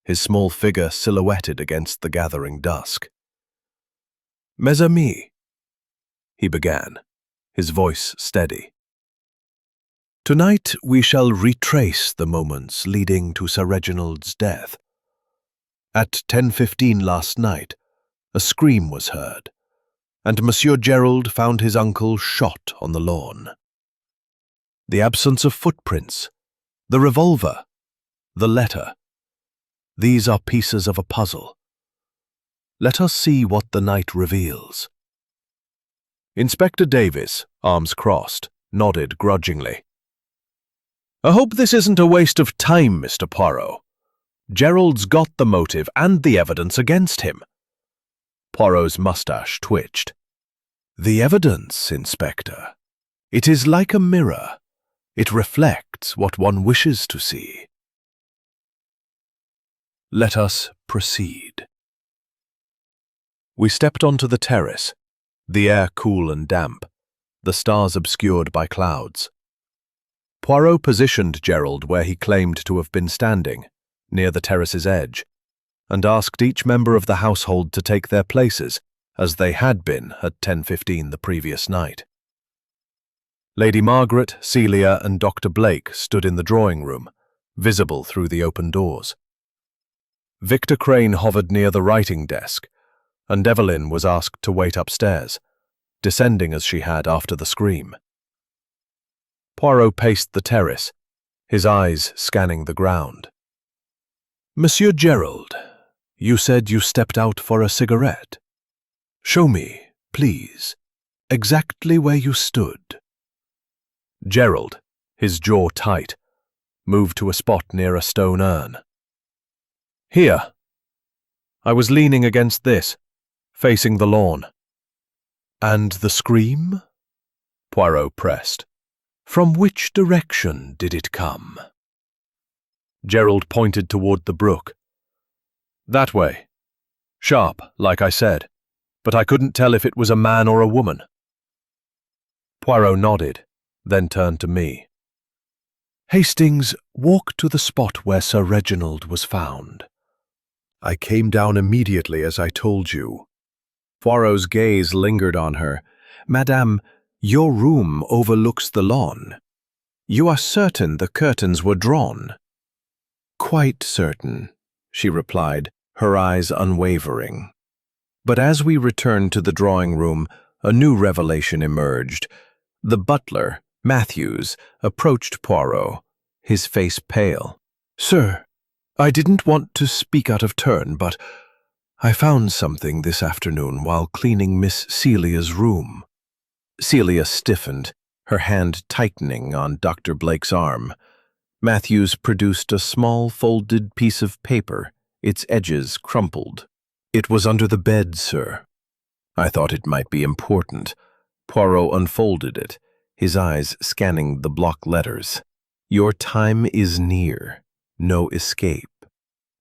his small figure silhouetted against the gathering dusk. "Mes amis," he began, his voice steady. "Tonight we shall retrace the moments leading to Sir Reginald's death. At 10:15 last night, a scream was heard, and Monsieur Gerald found his uncle shot on the lawn. The absence of footprints, the revolver, the letter, these are pieces of a puzzle. Let us see what the night reveals." Inspector Davis, arms crossed, nodded grudgingly. "I hope this isn't a waste of time, Mr. Poirot. Gerald's got the motive and the evidence against him." Poirot's mustache twitched. "The evidence, Inspector. It is like a mirror. It reflects what one wishes to see. Let us proceed." We stepped onto the terrace, the air cool and damp, the stars obscured by clouds. Poirot positioned Gerald where he claimed to have been standing, near the terrace's edge, and asked each member of the household to take their places, as they had been at 10:15 the previous night. Lady Margaret, Celia, and Dr. Blake stood in the drawing room, visible through the open doors. Victor Crane hovered near the writing desk, and Evelyn was asked to wait upstairs, descending as she had after the scream. Poirot paced the terrace, his eyes scanning the ground. "Monsieur Gerald, you said you stepped out for a cigarette. Show me, please, exactly where you stood." Gerald, his jaw tight, moved to a spot near a stone urn. "Here. I was leaning against this, facing the lawn." "And the scream?" Poirot pressed. "From which direction did it come?" Gerald pointed toward the brook. "That way. Sharp, like I said, but I couldn't tell if it was a man or a woman." Poirot nodded, then turned to me. "Hastings, walk to the spot where Sir Reginald was found." "I came down immediately as I told you." Poirot's gaze lingered on her. "Madame, your room overlooks the lawn. You are certain the curtains were drawn?" "Quite certain," she replied, her eyes unwavering. But as we returned to the drawing room, a new revelation emerged. The butler, Matthews, approached Poirot, his face pale. "Sir, I didn't want to speak out of turn, but I found something this afternoon while cleaning Miss Celia's room." Celia stiffened, her hand tightening on Dr. Blake's arm. Matthews produced a small folded piece of paper, its edges crumpled. "It was under the bed, sir. I thought it might be important." Poirot unfolded it, his eyes scanning the block letters. "Your time is near. No escape."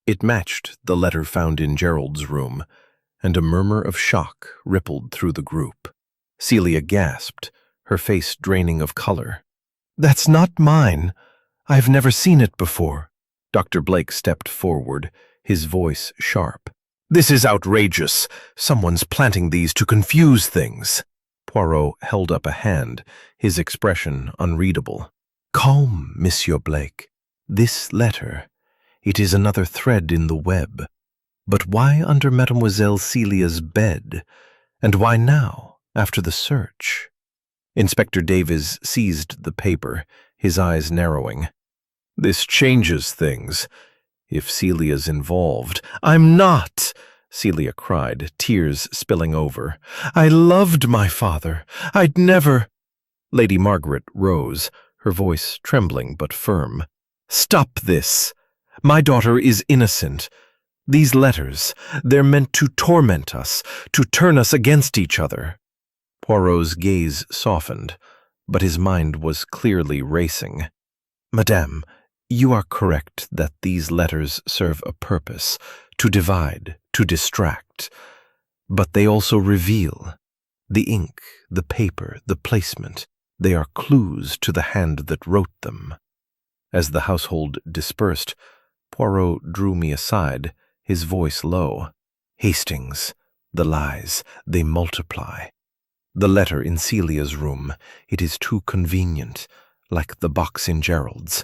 It matched the letter found in Gerald's room, and a murmur of shock rippled through the group. Celia gasped, her face draining of color. "That's not mine. I've never seen it before." Dr. Blake stepped forward, his voice sharp. "This is outrageous. Someone's planting these to confuse things." Poirot held up a hand, his expression unreadable. "Calm, Monsieur Blake. This letter, it is another thread in the web. But why under Mademoiselle Celia's bed? And why now, after the search?" Inspector Davis seized the paper, his eyes narrowing. This changes things. If Celia's involved. I'm not, Celia cried, tears spilling over. I loved my father. I'd never. Lady Margaret rose, her voice trembling but firm. Stop this. My daughter is innocent. These letters, they're meant to torment us, to turn us against each other. Poirot's gaze softened, but his mind was clearly racing. Madame, you are correct that these letters serve a purpose, to divide, to distract. But they also reveal. The ink, the paper, the placement, they are clues to the hand that wrote them. As the household dispersed, Poirot drew me aside, his voice low. Hastings, the lies, they multiply. The letter in Celia's room, it is too convenient, like the box in Gerald's.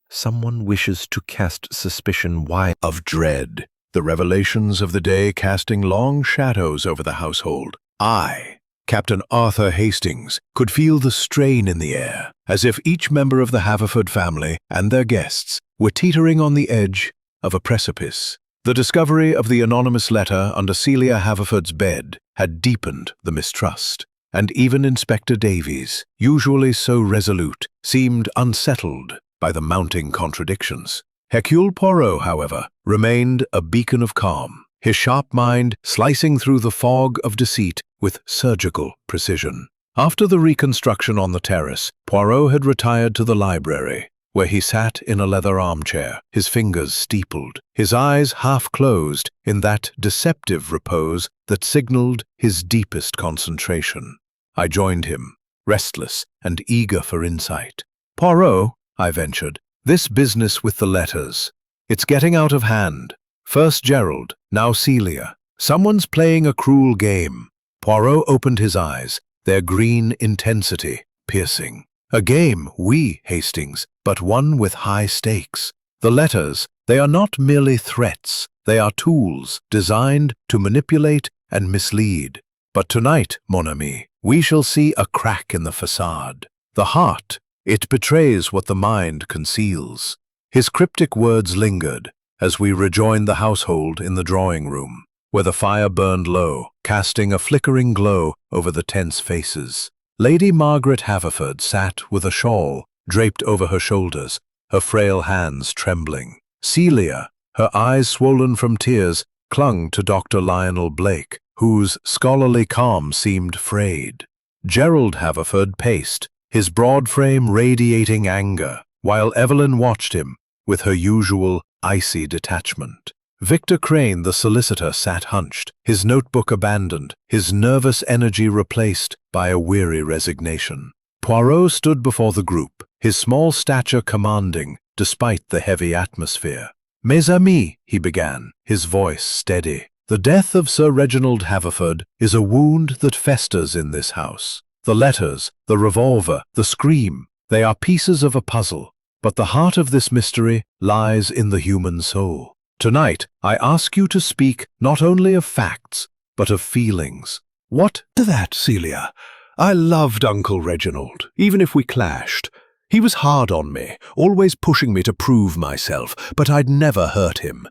Someone wishes to cast suspicion wide of dread, the revelations of the day casting long shadows over the household. I, Captain Arthur Hastings, could feel the strain in the air, as if each member of the Haverford family and their guests were teetering on the edge of a precipice. The discovery of the anonymous letter under Celia Haverford's bed had deepened the mistrust, and even Inspector Davies, usually so resolute, seemed unsettled by the mounting contradictions. Hercule Poirot, however, remained a beacon of calm, his sharp mind slicing through the fog of deceit with surgical precision. After the reconstruction on the terrace, Poirot had retired to the library, where he sat in a leather armchair, his fingers steepled, his eyes half closed in that deceptive repose that signaled his deepest concentration. I joined him, restless and eager for insight. Poirot, I ventured, this business with the letters. It's getting out of hand. First Gerald, now Celia. Someone's playing a cruel game. Poirot opened his eyes, their green intensity piercing. A game, oui, Hastings, but one with high stakes. The letters, they are not merely threats. They are tools designed to manipulate and mislead. But tonight, mon ami, we shall see a crack in the facade. The heart, it betrays what the mind conceals. His cryptic words lingered as we rejoined the household in the drawing room, where the fire burned low, casting a flickering glow over the tense faces. Lady Margaret Haverford sat with a shawl draped over her shoulders, her frail hands trembling. Celia, her eyes swollen from tears, clung to Dr. Lionel Blake, whose scholarly calm seemed frayed. Gerald Haverford paced, his broad frame radiating anger, while Evelyn watched him with her usual icy detachment. Victor Crane, the solicitor, sat hunched, his notebook abandoned, his nervous energy replaced by a weary resignation. Poirot stood before the group, his small stature commanding, despite the heavy atmosphere. "Mes amis," he began, his voice steady. "The death of Sir Reginald Haverford is a wound that festers in this house. The letters, the revolver, the scream, they are pieces of a puzzle, but the heart of this mystery lies in the human soul. Tonight, I ask you to speak not only of facts, but of feelings." "What to that, Celia? I loved Uncle Reginald, even if we clashed. He was hard on me, always pushing me to prove myself, but I'd never hurt him.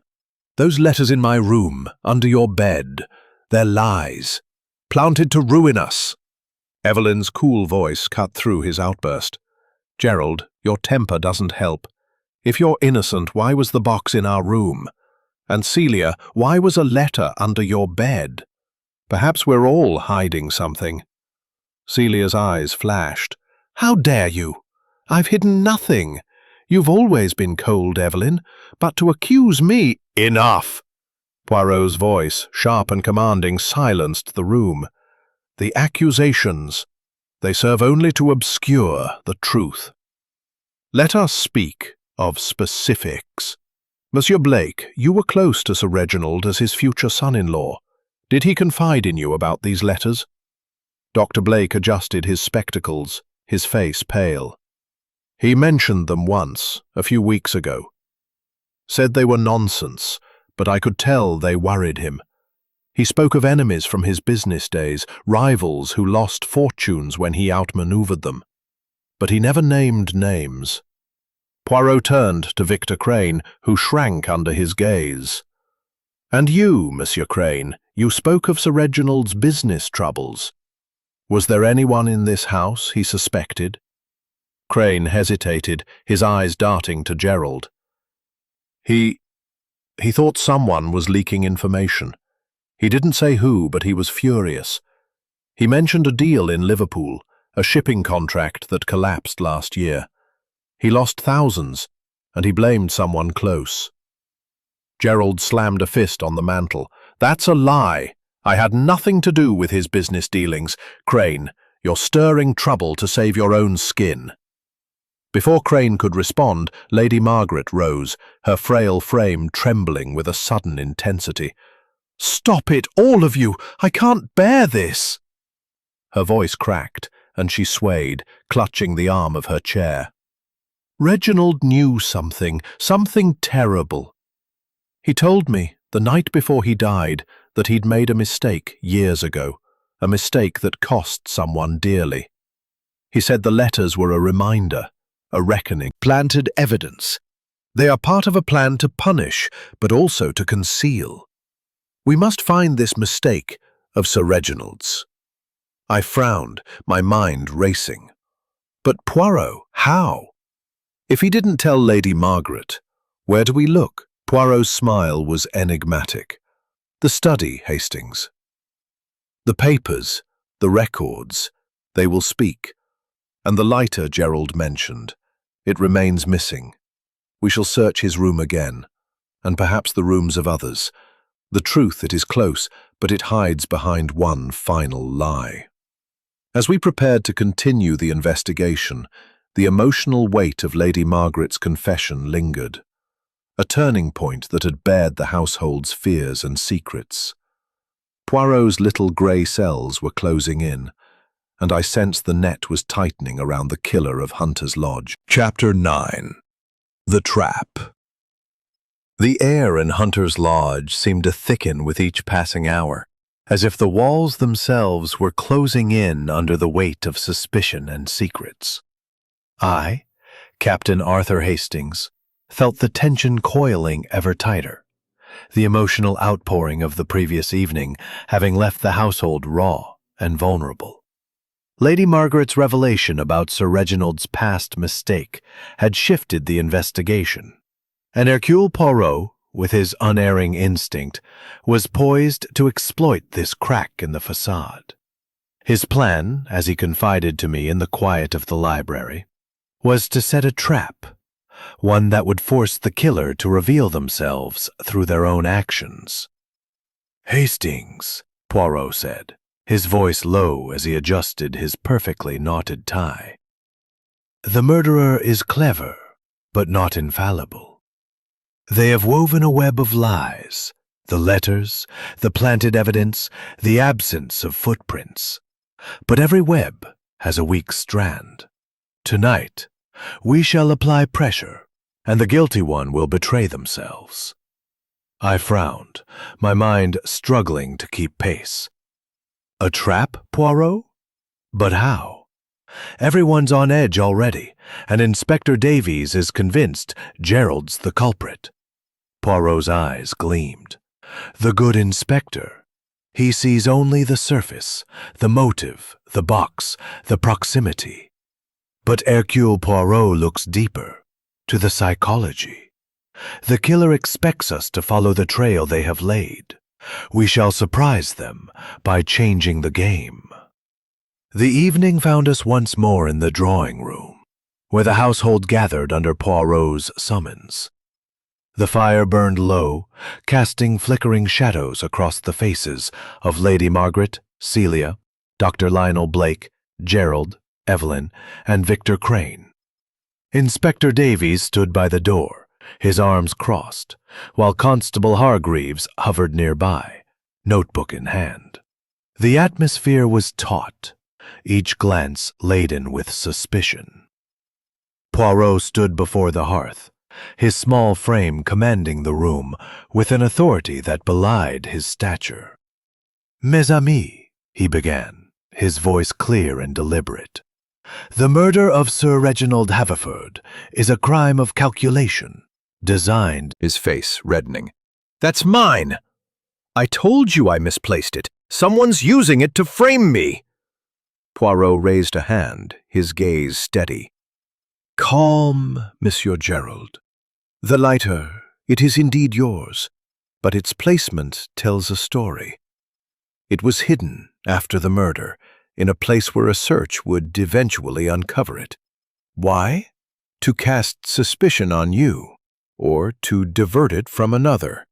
Those letters in my room, under your bed, they're lies, planted to ruin us." Evelyn's cool voice cut through his outburst. "Gerald, your temper doesn't help. If you're innocent, why was the box in our room? And Celia, why was a letter under your bed? Perhaps we're all hiding something." Celia's eyes flashed. "How dare you? I've hidden nothing. You've always been cold, Evelyn, but to accuse me—" "Enough!" Poirot's voice, sharp and commanding, silenced the room. "The accusations, they serve only to obscure the truth. Let us speak of specifics. Monsieur Blake, you were close to Sir Reginald as his future son-in-law. Did he confide in you about these letters?" Dr. Blake adjusted his spectacles, his face pale. "He mentioned them once, a few weeks ago. Said they were nonsense, but I could tell they worried him. He spoke of enemies from his business days, rivals who lost fortunes when he outmaneuvered them. But he never named names." Poirot turned to Victor Crane, who shrank under his gaze. "And you, Monsieur Crane, you spoke of Sir Reginald's business troubles. Was there anyone in this house he suspected?" Crane hesitated, his eyes darting to Gerald. He thought someone was leaking information. He didn't say who, but he was furious. He mentioned a deal in Liverpool, a shipping contract that collapsed last year. He lost thousands, and he blamed someone close. Gerald slammed a fist on the mantel. "That's a lie. I had nothing to do with his business dealings. Crane, you're stirring trouble to save your own skin." Before Crane could respond, Lady Margaret rose, her frail frame trembling with a sudden intensity. "Stop it, all of you! I can't bear this!" Her voice cracked, and she swayed, clutching the arm of her chair. "Reginald knew something terrible. He told me, the night before he died, that he'd made a mistake years ago, a mistake that cost someone dearly. He said the letters were a reminder, a reckoning. Planted evidence. They are part of a plan to punish, but also to conceal. We must find this mistake of Sir Reginald's." I frowned, my mind racing. "But Poirot, how? If he didn't tell Lady Margaret, where do we look?" Poirot's smile was enigmatic. "The study, Hastings. The papers, the records, they will speak. And the lighter Gerald mentioned, it remains missing. We shall search his room again, and perhaps the rooms of others. The truth, it is close, but it hides behind one final lie." As we prepared to continue the investigation, the emotional weight of Lady Margaret's confession lingered, a turning point that had bared the household's fears and secrets. Poirot's little grey cells were closing in, and I sensed the net was tightening around the killer of Hunter's Lodge. Chapter 9. The Trap. The air in Hunter's Lodge seemed to thicken with each passing hour, as if the walls themselves were closing in under the weight of suspicion and secrets. I, Captain Arthur Hastings, felt the tension coiling ever tighter, the emotional outpouring of the previous evening having left the household raw and vulnerable. Lady Margaret's revelation about Sir Reginald's past mistake had shifted the investigation, and Hercule Poirot, with his unerring instinct, was poised to exploit this crack in the facade. His plan, as he confided to me in the quiet of the library, was to set a trap, one that would force the killer to reveal themselves through their own actions. "Hastings," Poirot said, his voice low as he adjusted his perfectly knotted tie. "The murderer is clever, but not infallible. They have woven a web of lies, the letters, the planted evidence, the absence of footprints. But every web has a weak strand. Tonight, we shall apply pressure, and the guilty one will betray themselves." I frowned, my mind struggling to keep pace. "A trap, Poirot? But how? Everyone's on edge already, and Inspector Davies is convinced Gerald's the culprit." Poirot's eyes gleamed. "The good inspector. He sees only the surface, the motive, the box, the proximity. But Hercule Poirot looks deeper, to the psychology. The killer expects us to follow the trail they have laid. We shall surprise them by changing the game." The evening found us once more in the drawing room, where the household gathered under Poirot's summons. The fire burned low, casting flickering shadows across the faces of Lady Margaret, Celia, Dr. Lionel Blake, Gerald, Evelyn, and Victor Crane. Inspector Davies stood by the door, his arms crossed, while Constable Hargreaves hovered nearby, notebook in hand. The atmosphere was taut, each glance laden with suspicion. Poirot stood before the hearth, his small frame commanding the room with an authority that belied his stature. "Mes amis," he began, his voice clear and deliberate, The murder of Sir Reginald Haverford is a crime of calculation, designed. His face reddening. That's mine! I told you I misplaced it. Someone's using it to frame me! Poirot raised a hand, his gaze steady. Calm, Monsieur Gerald. The lighter, it is indeed yours, but its placement tells a story. It was hidden after the murder, in a place where a search would eventually uncover it. Why? To cast suspicion on you, or to divert it from another.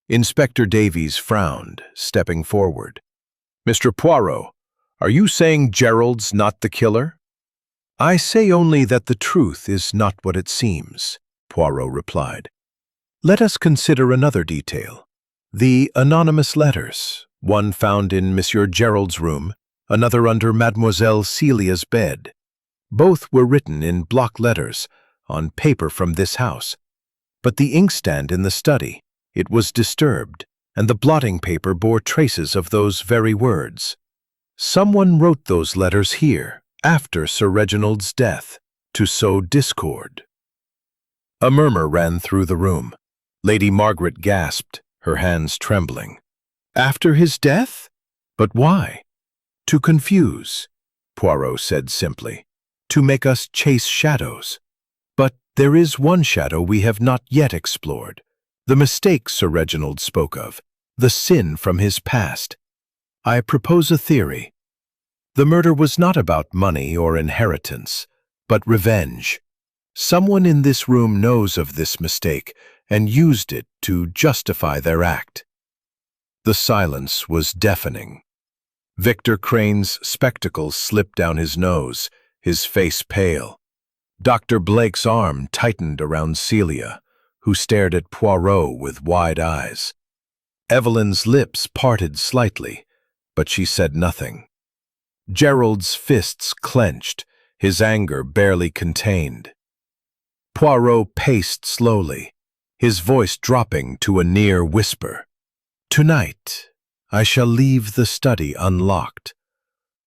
Inspector Davies frowned, stepping forward. Mr. Poirot, are you saying Gerald's not the killer? I say only that the truth is not what it seems, Poirot replied. Let us consider another detail. The anonymous letters, one found in Monsieur Gerald's room, another under Mademoiselle Celia's bed. Both were written in block letters, on paper from this house. But the inkstand in the study, it was disturbed, and the blotting paper bore traces of those very words. Someone wrote those letters here, after Sir Reginald's death, to sow discord. A murmur ran through the room. Lady Margaret gasped, her hands trembling. After his death? But why? To confuse, Poirot said simply. To make us chase shadows. But there is one shadow we have not yet explored. The mistake Sir Reginald spoke of. The sin from his past. I propose a theory. The murder was not about money or inheritance, but revenge. Someone in this room knows of this mistake and used it to justify their act. The silence was deafening. Victor Crane's spectacles slipped down his nose, his face pale. Dr. Blake's arm tightened around Celia, who stared at Poirot with wide eyes. Evelyn's lips parted slightly, but she said nothing. Gerald's fists clenched, his anger barely contained. Poirot paced slowly, his voice dropping to a near whisper. Tonight, I shall leave the study unlocked.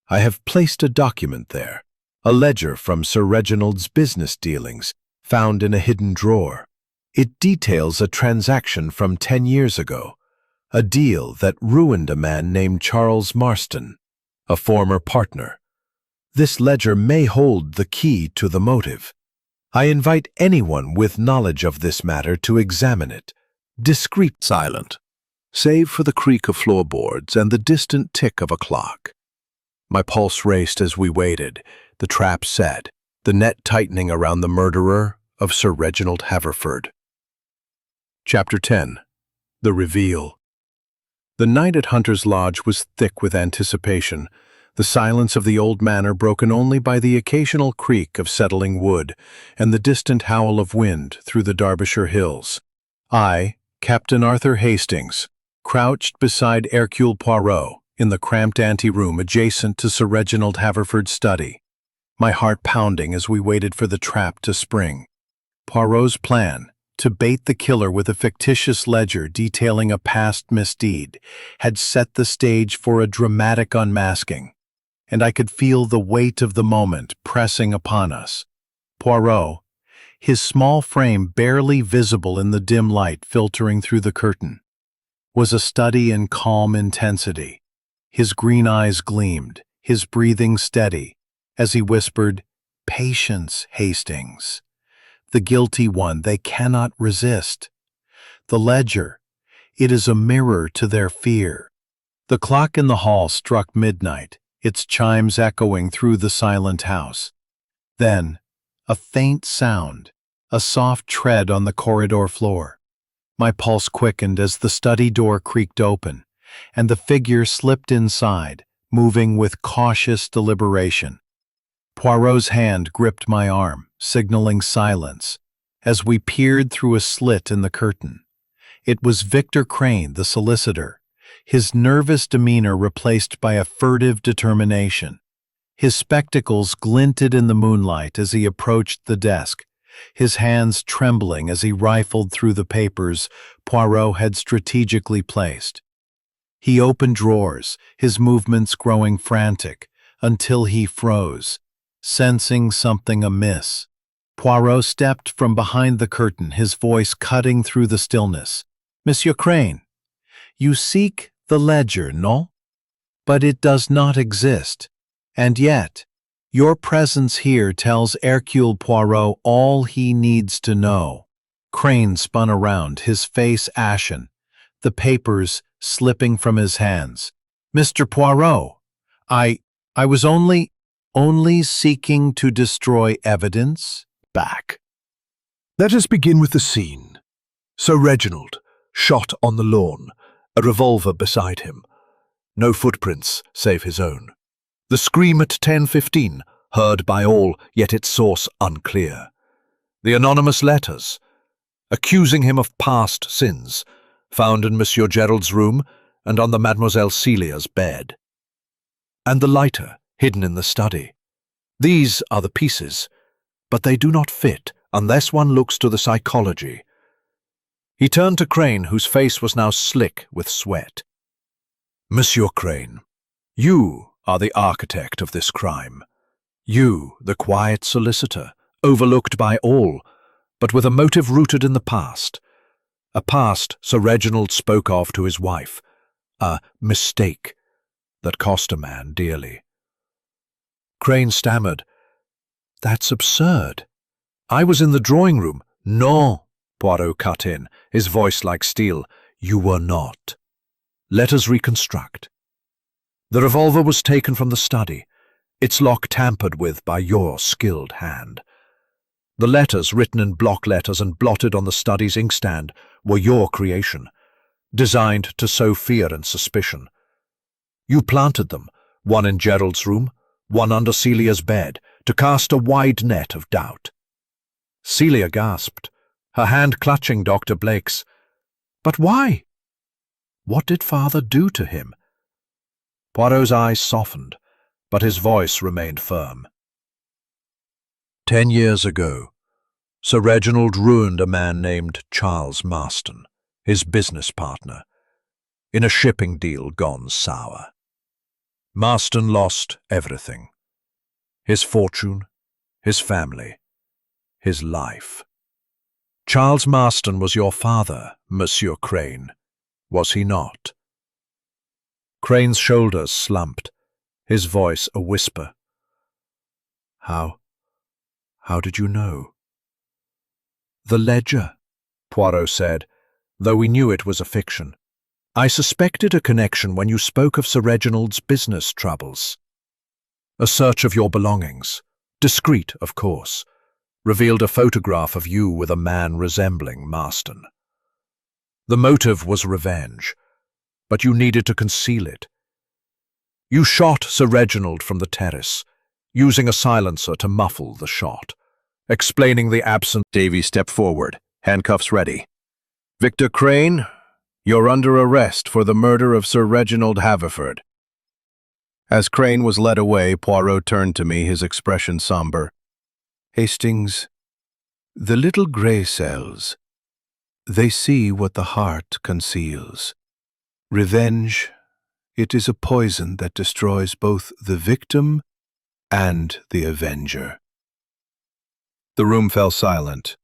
I have placed a document there, a ledger from Sir Reginald's business dealings, found in a hidden drawer. It details a transaction from 10 years ago, a deal that ruined a man named Charles Marston, a former partner. This ledger may hold the key to the motive. I invite anyone with knowledge of this matter to examine it. Discreet, silent, save for the creak of floorboards and the distant tick of a clock. My pulse raced as we waited, the trap set, the net tightening around the murderer of Sir Reginald Haverford. Chapter 10. The Reveal. The night at Hunter's Lodge was thick with anticipation, the silence of the old manor broken only by the occasional creak of settling wood and the distant howl of wind through the Derbyshire hills. I, Captain Arthur Hastings, crouched beside Hercule Poirot in the cramped anteroom adjacent to Sir Reginald Haverford's study, my heart pounding as we waited for the trap to spring. Poirot's plan, to bait the killer with a fictitious ledger detailing a past misdeed, had set the stage for a dramatic unmasking, and I could feel the weight of the moment pressing upon us. Poirot, his small frame barely visible in the dim light filtering through the curtain, was a study in calm intensity. His green eyes gleamed, his breathing steady, as he whispered, "Patience, Hastings. The guilty one they cannot resist. The ledger, it is a mirror to their fear." The clock in the hall struck midnight, its chimes echoing through the silent house. Then, a faint sound, a soft tread on the corridor floor. My pulse quickened as the study door creaked open, and the figure slipped inside, moving with cautious deliberation. Poirot's hand gripped my arm, signaling silence, as we peered through a slit in the curtain. It was Victor Crane, the solicitor, his nervous demeanor replaced by a furtive determination. His spectacles glinted in the moonlight as he approached the desk, his hands trembling as he rifled through the papers Poirot had strategically placed. He opened drawers, his movements growing frantic, until he froze, Sensing something amiss, Poirot stepped from behind the curtain, his voice cutting through the stillness. "Monsieur Crane, you seek the ledger, no? But it does not exist. And yet, your presence here tells Hercule Poirot all he needs to know." Crane spun around, his face ashen, the papers slipping from his hands. "Mr. Poirot, I was only seeking to destroy evidence." Back. Let us begin with the scene. Sir Reginald, shot on the lawn, a revolver beside him. No footprints save his own. The scream at 10:15, heard by all, yet its source unclear. The anonymous letters, accusing him of past sins, found in Monsieur Gerald's room and on the Mademoiselle Celia's bed. And the lighter, hidden in the study. These are the pieces, but they do not fit unless one looks to the psychology. He turned to Crane, whose face was now slick with sweat. "Monsieur Crane, you are the architect of this crime. You, the quiet solicitor, overlooked by all, but with a motive rooted in the past. A past Sir Reginald spoke of to his wife. A mistake that cost a man dearly." Crane stammered, "That's absurd. I was in the drawing room." "No," Poirot cut in, his voice like steel. "You were not. Let us reconstruct. The revolver was taken from the study, its lock tampered with by your skilled hand. The letters, written in block letters and blotted on the study's inkstand, were your creation, designed to sow fear and suspicion. You planted them, one in Gerald's room, one under Celia's bed, to cast a wide net of doubt. Celia gasped, her hand clutching Dr. Blake's. But why? What did father do to him? Poirot's eyes softened, but his voice remained firm. 10 years ago, Sir Reginald ruined a man named Charles Marston, his business partner, in a shipping deal gone sour. Marston lost everything. His fortune, his family, his life. Charles Marston was your father, Monsieur Crane, was he not? Crane's shoulders slumped, his voice a whisper. How did you know? The ledger, Poirot said, though we knew it was a fiction. I suspected a connection when you spoke of Sir Reginald's business troubles. A search of your belongings, discreet, of course, revealed a photograph of you with a man resembling Marston. The motive was revenge, but you needed to conceal it. You shot Sir Reginald from the terrace, using a silencer to muffle the shot, explaining the absence. Davy stepped forward, handcuffs ready. "Victor Crane, you're under arrest for the murder of Sir Reginald Haverford." As Crane was led away, Poirot turned to me, his expression somber. "Hastings, the little grey cells, they see what the heart conceals. Revenge, it is a poison that destroys both the victim and the avenger." The room fell silent,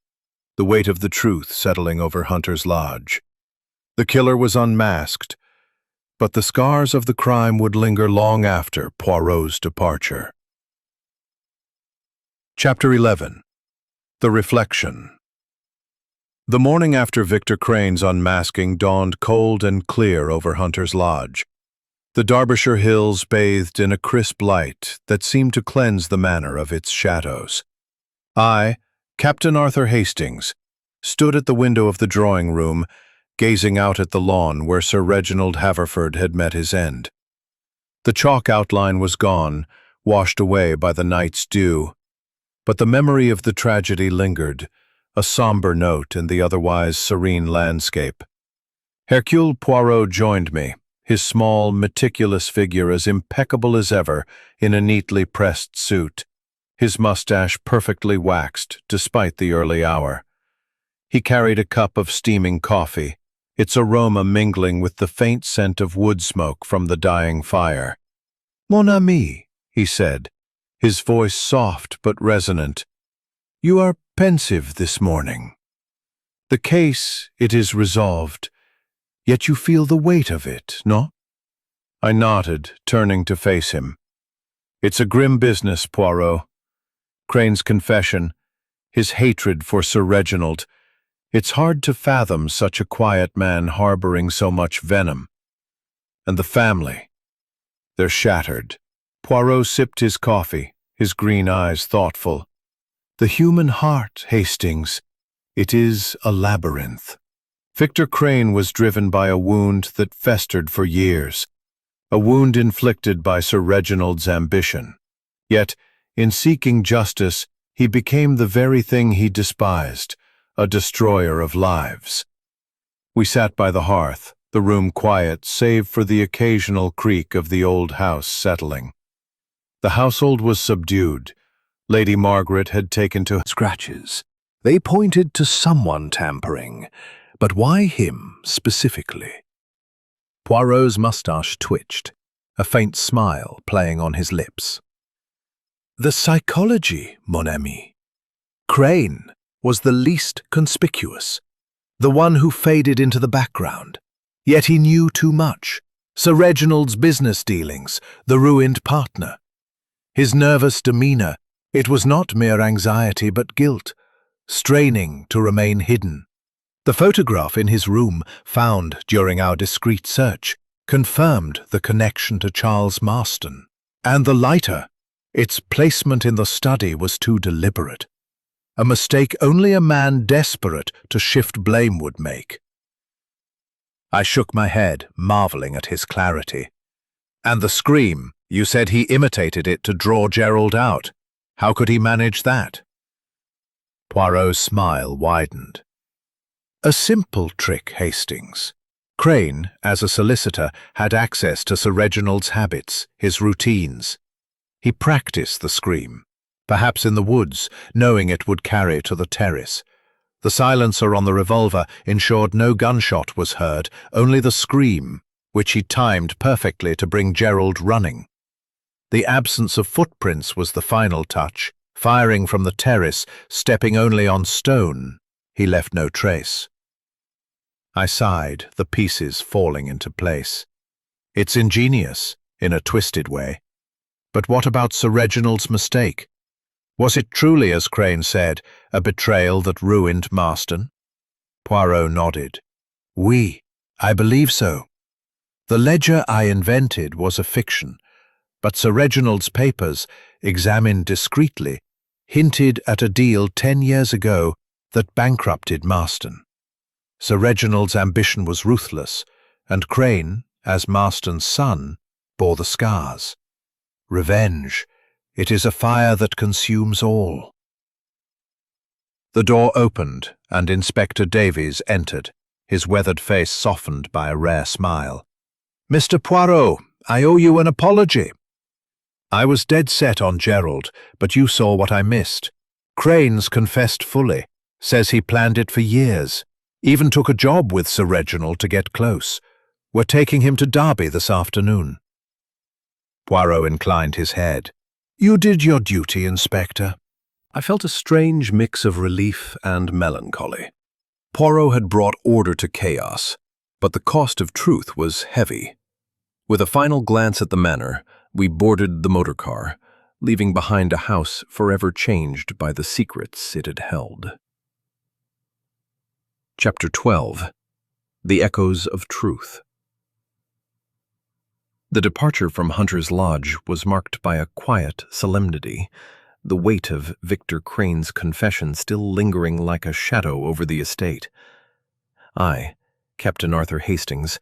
the weight of the truth settling over Hunter's Lodge. The killer was unmasked, but the scars of the crime would linger long after Poirot's departure. Chapter 11. The Reflection. The morning after Victor Crane's unmasking dawned cold and clear over Hunter's Lodge. The Derbyshire hills bathed in a crisp light that seemed to cleanse the manor of its shadows. I, Captain Arthur Hastings, stood at the window of the drawing-room, gazing out at the lawn where Sir Reginald Haverford had met his end. The chalk outline was gone, washed away by the night's dew, but the memory of the tragedy lingered, a somber note in the otherwise serene landscape. Hercule Poirot joined me, his small, meticulous figure as impeccable as ever in a neatly pressed suit, his mustache perfectly waxed despite the early hour. He carried a cup of steaming coffee, its aroma mingling with the faint scent of wood smoke from the dying fire. "Mon ami," he said, his voice soft but resonant. "You are pensive this morning. The case, it is resolved, yet you feel the weight of it, no?" I nodded, turning to face him. "It's a grim business, Poirot. Crane's confession, his hatred for Sir Reginald. It's hard to fathom such a quiet man harboring so much venom. And the family, they're shattered." Poirot sipped his coffee, his green eyes thoughtful. "The human heart, Hastings, it is a labyrinth." Victor Crane was driven by a wound that festered for years, a wound inflicted by Sir Reginald's ambition. Yet, in seeking justice, he became the very thing he despised, a destroyer of lives. We sat by the hearth, the room quiet save for the occasional creak of the old house settling. The household was subdued. Lady Margaret had taken to Scratches. They pointed to someone tampering, but why him specifically? Poirot's mustache twitched, a faint smile playing on his lips. The psychology, mon ami. Crane was the least conspicuous, the one who faded into the background. Yet he knew too much. Sir Reginald's business dealings, the ruined partner. His nervous demeanor, it was not mere anxiety but guilt, straining to remain hidden. The photograph in his room, found during our discreet search, confirmed the connection to Charles Marston. And the lighter, its placement in the study was too deliberate. A mistake only a man desperate to shift blame would make. I shook my head, marveling at his clarity. "And the scream, you said he imitated it to draw Gerald out. How could he manage that?" Poirot's smile widened. "A simple trick, Hastings. Crane, as a solicitor, had access to Sir Reginald's habits, his routines. He practiced the scream, perhaps in the woods, knowing it would carry to the terrace. The silencer on the revolver ensured no gunshot was heard, only the scream, which he timed perfectly to bring Gerald running. The absence of footprints was the final touch. Firing from the terrace, stepping only on stone, he left no trace." I sighed, the pieces falling into place. It's ingenious, in a twisted way. But what about Sir Reginald's mistake? Was it truly, as Crane said, a betrayal that ruined Marston? Poirot nodded. "Oui, I believe so. The ledger I invented was a fiction, but Sir Reginald's papers, examined discreetly, hinted at a deal 10 years ago that bankrupted Marston. Sir Reginald's ambition was ruthless, and Crane, as Marston's son, bore the scars. Revenge, it is a fire that consumes all." The door opened, and Inspector Davies entered, his weathered face softened by a rare smile. "Mr. Poirot, I owe you an apology. I was dead set on Gerald, but you saw what I missed. Crane's confessed fully, says he planned it for years, even took a job with Sir Reginald to get close. We're taking him to Derby this afternoon." Poirot inclined his head. "You did your duty, Inspector." I felt a strange mix of relief and melancholy. Poirot had brought order to chaos, but the cost of truth was heavy. With a final glance at the manor, we boarded the motor car, leaving behind a house forever changed by the secrets it had held. Chapter 12. The Echoes of Truth. The departure from Hunter's Lodge was marked by a quiet solemnity, the weight of Victor Crane's confession still lingering like a shadow over the estate. I, Captain Arthur Hastings,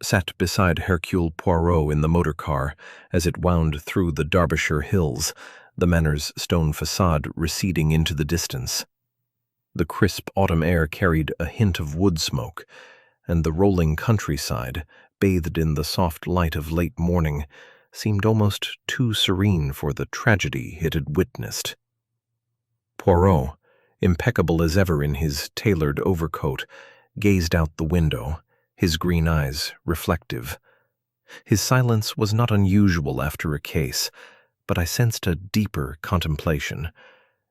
sat beside Hercule Poirot in the motor car as it wound through the Derbyshire hills, the manor's stone facade receding into the distance. The crisp autumn air carried a hint of wood smoke, and the rolling countryside, bathed in the soft light of late morning, seemed almost too serene for the tragedy it had witnessed. Poirot, impeccable as ever in his tailored overcoat, gazed out the window, his green eyes reflective. His silence was not unusual after a case, but I sensed a deeper contemplation,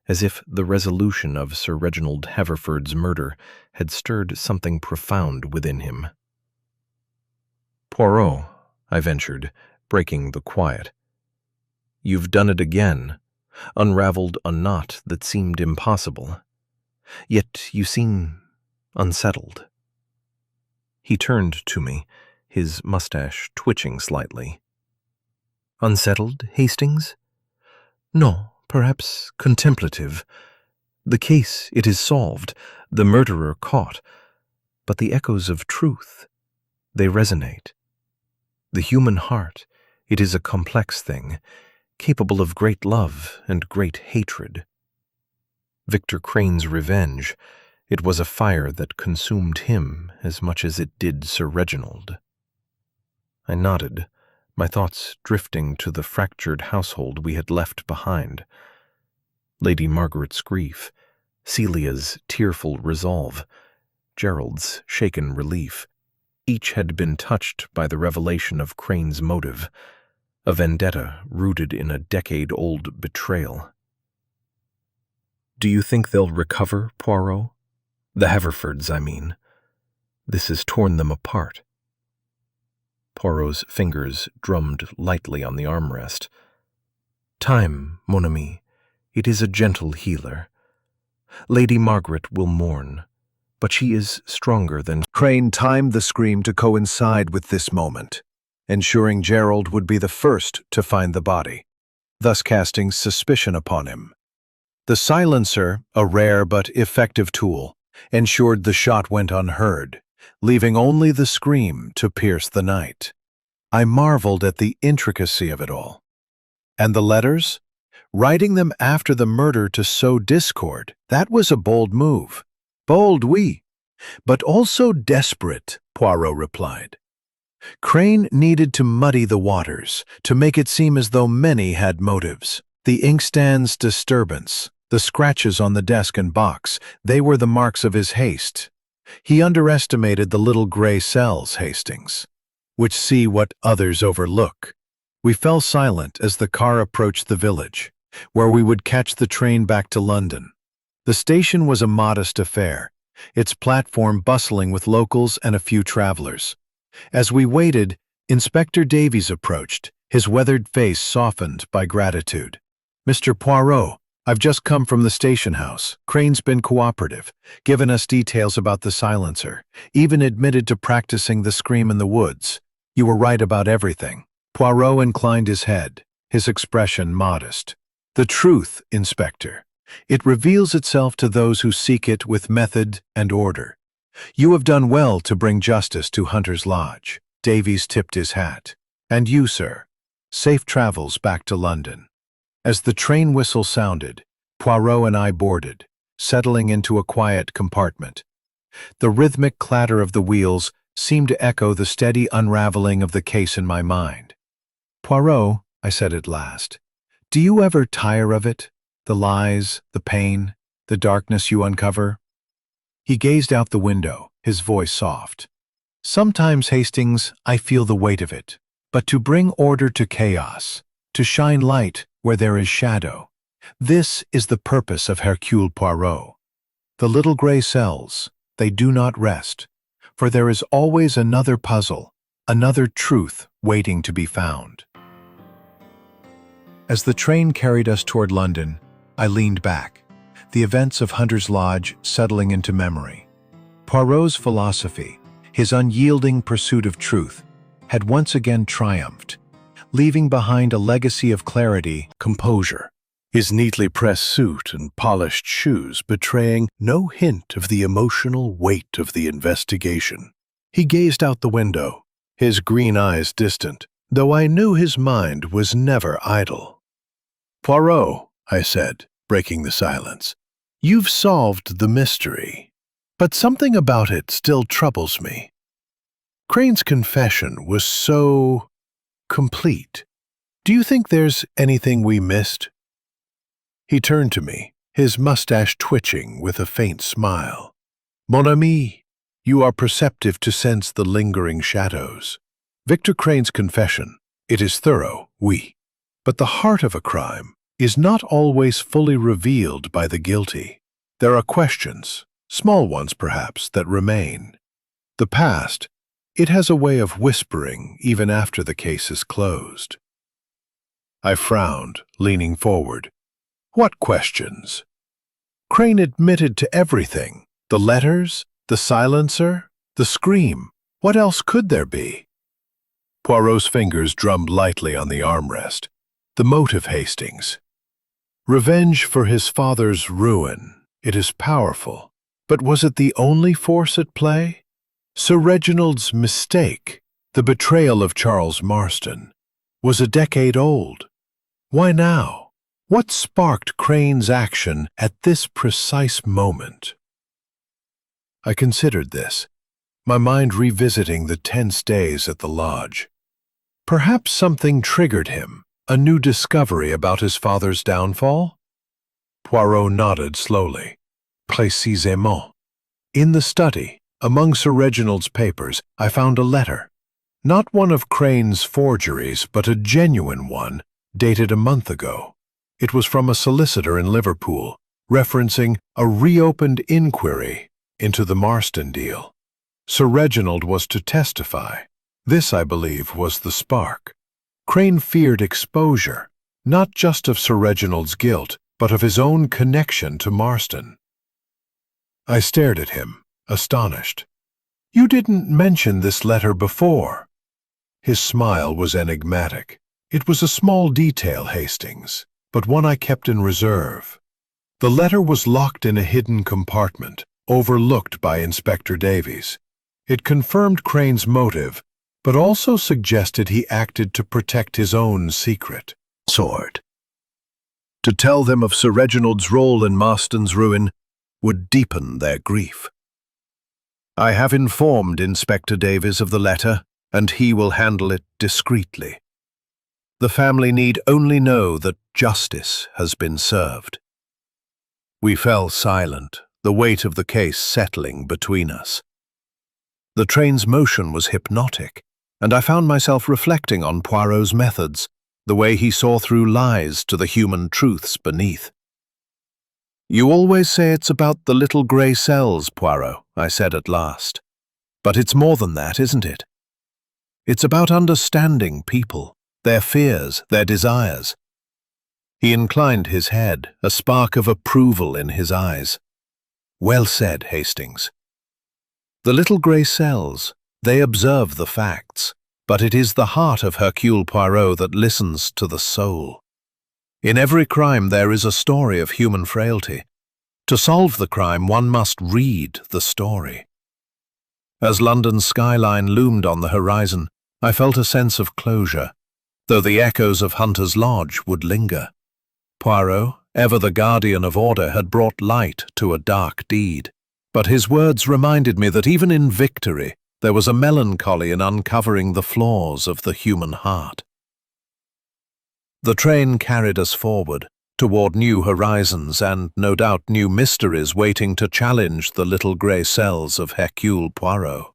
as if the resolution of Sir Reginald Haverford's murder had stirred something profound within him. "Poirot," I ventured, breaking the quiet. "You've done it again, unraveled a knot that seemed impossible. Yet you seem unsettled." He turned to me, his mustache twitching slightly. "Unsettled, Hastings? No, perhaps contemplative. The case, it is solved, the murderer caught, but the echoes of truth, they resonate. The human heart, it is a complex thing, capable of great love and great hatred. Victor Crane's revenge, it was a fire that consumed him as much as it did Sir Reginald." I nodded, my thoughts drifting to the fractured household we had left behind. Lady Margaret's grief, Celia's tearful resolve, Gerald's shaken relief. Each had been touched by the revelation of Crane's motive, a vendetta rooted in a decade-old betrayal. "Do you think they'll recover, Poirot? The Haverfords, I mean. This has torn them apart." Poirot's fingers drummed lightly on the armrest. "Time, mon ami, it is a gentle healer. Lady Margaret will mourn, but she is stronger than—" Crane timed the scream to coincide with this moment, ensuring Gerald would be the first to find the body, thus casting suspicion upon him. The silencer, a rare but effective tool, ensured the shot went unheard, leaving only the scream to pierce the night. I marveled at the intricacy of it all. And the letters? Writing them after the murder to sow discord, that was a bold move. Bold, oui, but also desperate, Poirot replied. Crane needed to muddy the waters, to make it seem as though many had motives. The inkstand's disturbance, the scratches on the desk and box, they were the marks of his haste. He underestimated the little gray cells, Hastings, which see what others overlook. We fell silent as the car approached the village, where we would catch the train back to London. The station was a modest affair, its platform bustling with locals and a few travelers. As we waited, Inspector Davies approached, his weathered face softened by gratitude. "Mr. Poirot, I've just come from the station house. Crane's been cooperative, given us details about the silencer, even admitted to practicing the scream in the woods. You were right about everything." Poirot inclined his head, his expression modest. "The truth, Inspector. It reveals itself to those who seek it with method and order. You have done well to bring justice to Hunter's Lodge." Davies tipped his hat. "And you, sir. Safe travels back to London." As the train whistle sounded, Poirot and I boarded, settling into a quiet compartment. The rhythmic clatter of the wheels seemed to echo the steady unraveling of the case in my mind. "Poirot," I said at last, "do you ever tire of it? The lies, the pain, the darkness you uncover?" He gazed out the window, his voice soft. "Sometimes, Hastings, I feel the weight of it. But to bring order to chaos, to shine light where there is shadow, this is the purpose of Hercule Poirot. The little gray cells, they do not rest, for there is always another puzzle, another truth waiting to be found." As the train carried us toward London, I leaned back, the events of Hunter's Lodge settling into memory. Poirot's philosophy, his unyielding pursuit of truth, had once again triumphed, leaving behind a legacy of clarity, Composure, his neatly pressed suit and polished shoes betraying no hint of the emotional weight of the investigation. He gazed out the window, his green eyes distant, though I knew his mind was never idle. "Poirot," I said, breaking the silence, "you've solved the mystery, but something about it still troubles me. Crane's confession was so complete. Do you think there's anything we missed?" He turned to me, his mustache twitching with a faint smile. "Mon ami, you are perceptive to sense the lingering shadows. Victor Crane's confession, it is thorough, oui, But the heart of a crime is not always fully revealed by the guilty. There are questions, small ones perhaps, that remain. The past, it has a way of whispering even after the case is closed. I frowned, leaning forward. What questions? Crane admitted to everything. The letters, the silencer, the scream. What else could there be? Poirot's fingers drummed lightly on the armrest. The motive, Hastings. Revenge for his father's ruin. It is powerful. But was it the only force at play? Sir Reginald's mistake, the betrayal of Charles Marston, was a decade old. Why now? What sparked Crane's action at this precise moment? I considered this, my mind revisiting the tense days at the lodge. Perhaps something triggered him, a new discovery about his father's downfall? Poirot nodded slowly. Précisément. In the study, among Sir Reginald's papers, I found a letter. Not one of Crane's forgeries, but a genuine one, dated a month ago. It was from a solicitor in Liverpool, referencing a reopened inquiry into the Marston deal. Sir Reginald was to testify. This, I believe, was the spark. Crane feared exposure, not just of Sir Reginald's guilt, but of his own connection to Marston. I stared at him, astonished. "You didn't mention this letter before." His smile was enigmatic. It was a small detail, Hastings, but one I kept in reserve. The letter was locked in a hidden compartment, overlooked by Inspector Davies. It confirmed Crane's motive, but also suggested he acted to protect his own secret. Sword. To tell them of Sir Reginald's role in Marston's ruin would deepen their grief. I have informed Inspector Davies of the letter, and he will handle it discreetly. The family need only know that justice has been served. We fell silent, the weight of the case settling between us. The train's motion was hypnotic, and I found myself reflecting on Poirot's methods, the way he saw through lies to the human truths beneath. "You always say it's about the little grey cells, Poirot," I said at last. "But it's more than that, isn't it? It's about understanding people, their fears, their desires." He inclined his head, a spark of approval in his eyes. "Well said, Hastings. The little grey cells, they observe the facts, but it is the heart of Hercule Poirot that listens to the soul. In every crime there is a story of human frailty. To solve the crime, one must read the story." As London's skyline loomed on the horizon, I felt a sense of closure, though the echoes of Hunter's Lodge would linger. Poirot, ever the guardian of order, had brought light to a dark deed. But his words reminded me that even in victory, there was a melancholy in uncovering the flaws of the human heart. The train carried us forward, toward new horizons and, no doubt, new mysteries waiting to challenge the little grey cells of Hercule Poirot.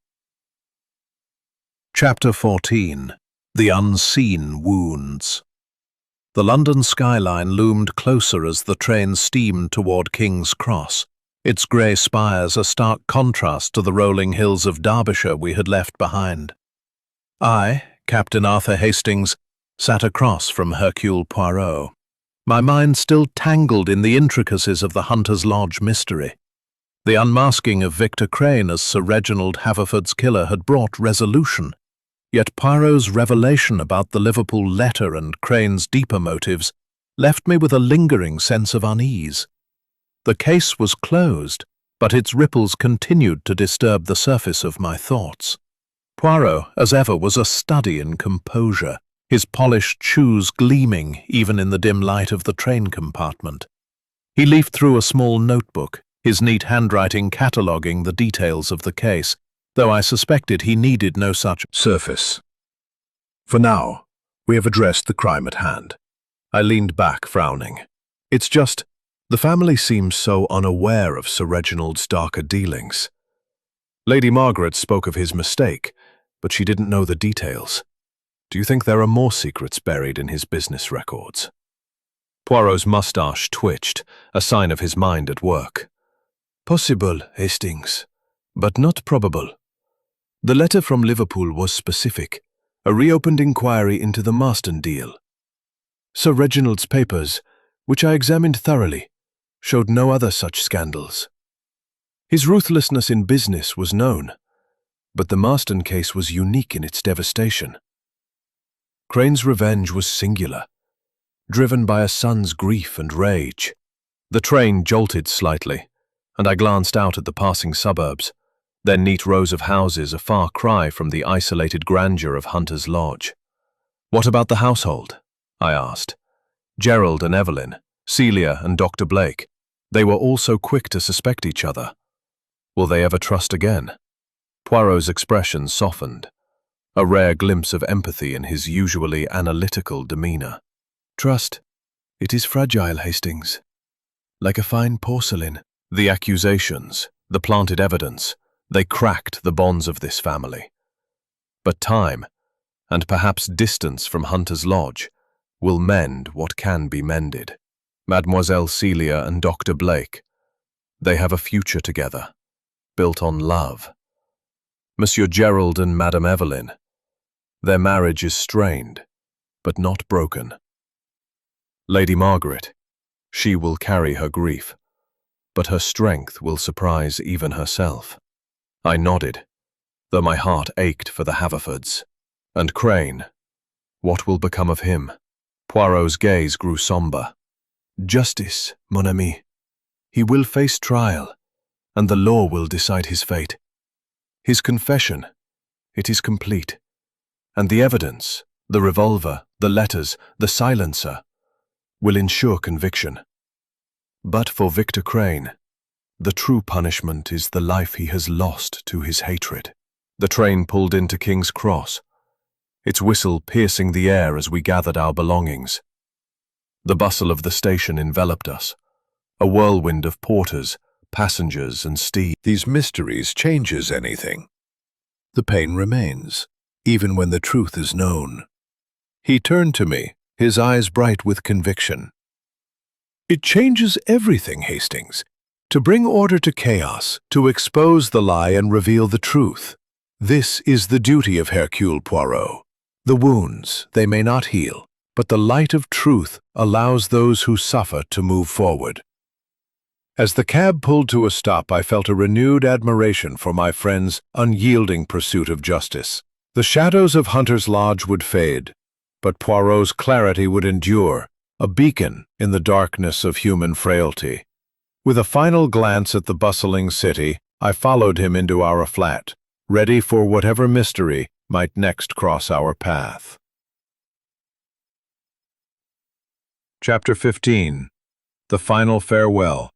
Chapter 14. The Unseen Wounds. The London skyline loomed closer as the train steamed toward King's Cross, its grey spires a stark contrast to the rolling hills of Derbyshire we had left behind. I, Captain Arthur Hastings, sat across from Hercule Poirot, my mind still tangled in the intricacies of the Hunter's Lodge mystery. The unmasking of Victor Crane as Sir Reginald Haverford's killer had brought resolution, yet Poirot's revelation about the Liverpool letter and Crane's deeper motives left me with a lingering sense of unease. The case was closed, but its ripples continued to disturb the surface of my thoughts. Poirot, as ever, was a study in composure, his polished shoes gleaming even in the dim light of the train compartment. He leafed through a small notebook, his neat handwriting cataloguing the details of the case, though I suspected he needed no such surface. For now, we have addressed the crime at hand. I leaned back, frowning. It's just, the family seems so unaware of Sir Reginald's darker dealings. Lady Margaret spoke of his mistake, but she didn't know the details. Do you think there are more secrets buried in his business records? Poirot's mustache twitched, a sign of his mind at work. Possible, Hastings, but not probable. The letter from Liverpool was specific, a reopened inquiry into the Marston deal. Sir Reginald's papers, which I examined thoroughly, showed no other such scandals. His ruthlessness in business was known, but the Marston case was unique in its devastation. Crane's revenge was singular, driven by a son's grief and rage. The train jolted slightly, and I glanced out at the passing suburbs, their neat rows of houses a far cry from the isolated grandeur of Hunter's Lodge. What about the household? I asked. Gerald and Evelyn, Celia and Dr. Blake, they were all so quick to suspect each other. Will they ever trust again? Poirot's expression softened, a rare glimpse of empathy in his usually analytical demeanor. Trust. It is fragile, Hastings. Like a fine porcelain. The accusations, the planted evidence, they cracked the bonds of this family. But time, and perhaps distance from Hunter's Lodge, will mend what can be mended. Mademoiselle Celia and Dr. Blake, they have a future together, built on love. Monsieur Gerald and Madame Evelyn, their marriage is strained, but not broken. Lady Margaret, she will carry her grief, but her strength will surprise even herself. I nodded, though my heart ached for the Haverfords. And Crane, what will become of him? Poirot's gaze grew somber. Justice, mon ami. He will face trial, and the law will decide his fate. His confession, it is complete. And the evidence, the revolver, the letters, the silencer, will ensure conviction. But for Victor Crane, the true punishment is the life he has lost to his hatred. The train pulled into King's Cross, its whistle piercing the air as we gathered our belongings. The bustle of the station enveloped us, a whirlwind of porters, passengers, and steeds. These mysteries changes anything. The pain remains, even when the truth is known. He turned to me, his eyes bright with conviction. It changes everything, Hastings. To bring order to chaos, to expose the lie and reveal the truth. This is the duty of Hercule Poirot. The wounds, they may not heal, but the light of truth allows those who suffer to move forward. As the cab pulled to a stop, I felt a renewed admiration for my friend's unyielding pursuit of justice. The shadows of Hunter's Lodge would fade, but Poirot's clarity would endure, a beacon in the darkness of human frailty. With a final glance at the bustling city, I followed him into our flat, ready for whatever mystery might next cross our path. Chapter 15. The Final Farewell.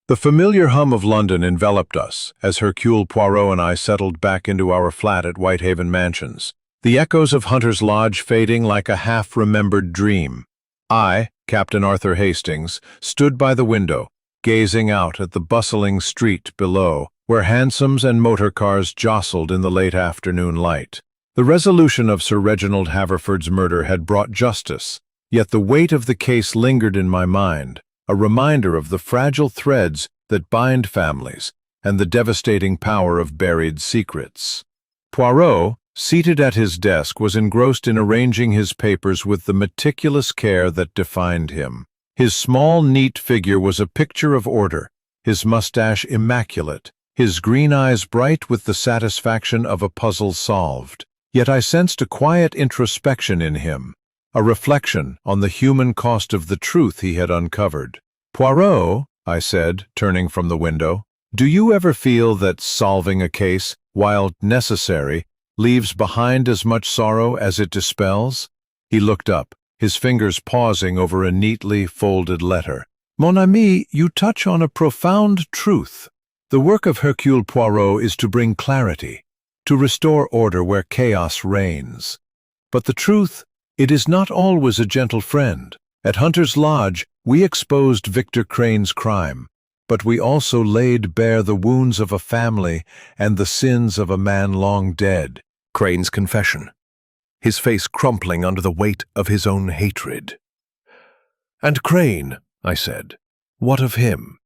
The familiar hum of London enveloped us as Hercule Poirot and I settled back into our flat at Whitehaven Mansions, the echoes of Hunter's Lodge fading like a half-remembered dream. I, Captain Arthur Hastings, stood by the window, gazing out at the bustling street below, where hansoms and motor cars jostled in the late afternoon light. The resolution of Sir Reginald Haverford's murder had brought justice, yet the weight of the case lingered in my mind, a reminder of the fragile threads that bind families and the devastating power of buried secrets. Poirot, seated at his desk, was engrossed in arranging his papers with the meticulous care that defined him. His small, neat figure was a picture of order, his mustache immaculate, his green eyes bright with the satisfaction of a puzzle solved. Yet I sensed a quiet introspection in him, a reflection on the human cost of the truth he had uncovered. "Poirot," I said, turning from the window, "do you ever feel that solving a case, while necessary, leaves behind as much sorrow as it dispels?" He looked up, his fingers pausing over a neatly folded letter. "Mon ami, you touch on a profound truth. The work of Hercule Poirot is to bring clarity, to restore order where chaos reigns. But the truth, it is not always a gentle friend. At Hunter's Lodge, we exposed Victor Crane's crime, but we also laid bare the wounds of a family and the sins of a man long dead." Crane's confession. his face crumpling under the weight of his own hatred. "And Crane," I said, "what of him?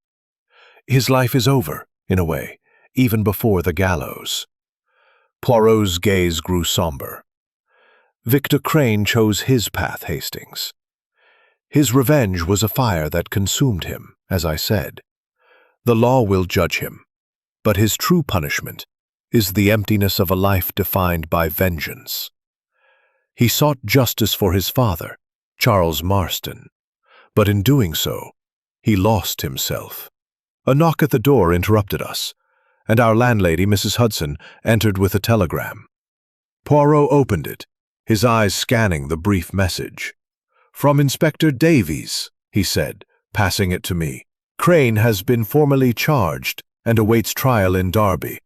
His life is over, in a way, even before the gallows." Poirot's gaze grew somber. "Victor Crane chose his path, Hastings. His revenge was a fire that consumed him, as I said. The law will judge him, but his true punishment is the emptiness of a life defined by vengeance. He sought justice for his father, Charles Marston, but in doing so, he lost himself." A knock at the door interrupted us, and our landlady, Mrs. Hudson, entered with a telegram. Poirot opened it, his eyes scanning the brief message. "From Inspector Davies," he said, passing it to me. "Crane has been formally charged and awaits trial in Derby.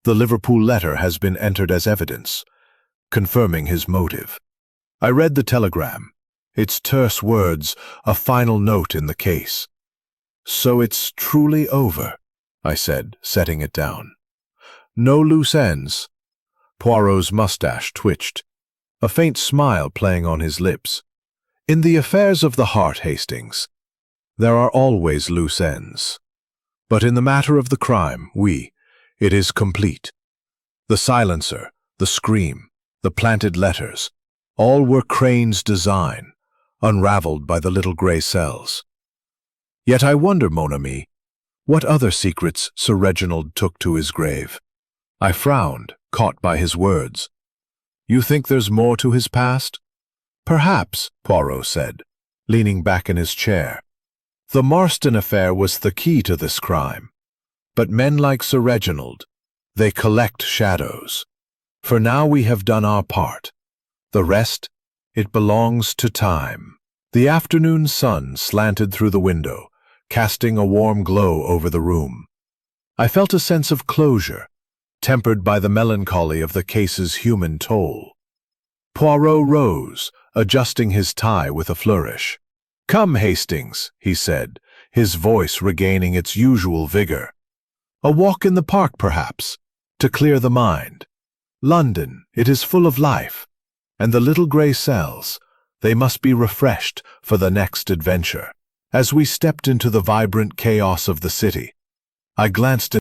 The Liverpool letter has been entered as evidence, confirming his motive." I read the telegram, its terse words a final note in the case. "So it's truly over," I said, setting it down. "No loose ends." Poirot's mustache twitched, a faint smile playing on his lips. "In the affairs of the heart, Hastings, there are always loose ends. But in the matter of the crime, it is complete. The silencer, the scream, the planted letters, all were Crane's design, unraveled by the little gray cells. Yet I wonder, mon ami, what other secrets Sir Reginald took to his grave?" I frowned, caught by his words. "You think there's more to his past?" "Perhaps," Poirot said, leaning back in his chair. "The Marston affair was the key to this crime. But men like Sir Reginald, they collect shadows. For now we have done our part. The rest, it belongs to time." The afternoon sun slanted through the window, casting a warm glow over the room. I felt a sense of closure, tempered by the melancholy of the case's human toll. Poirot rose, adjusting his tie with a flourish. "Come, Hastings," he said, his voice regaining its usual vigor. "A walk in the park, perhaps, to clear the mind. London, it is full of life, and the little gray cells, they must be refreshed for the next adventure." As we stepped into the vibrant chaos of the city, I glanced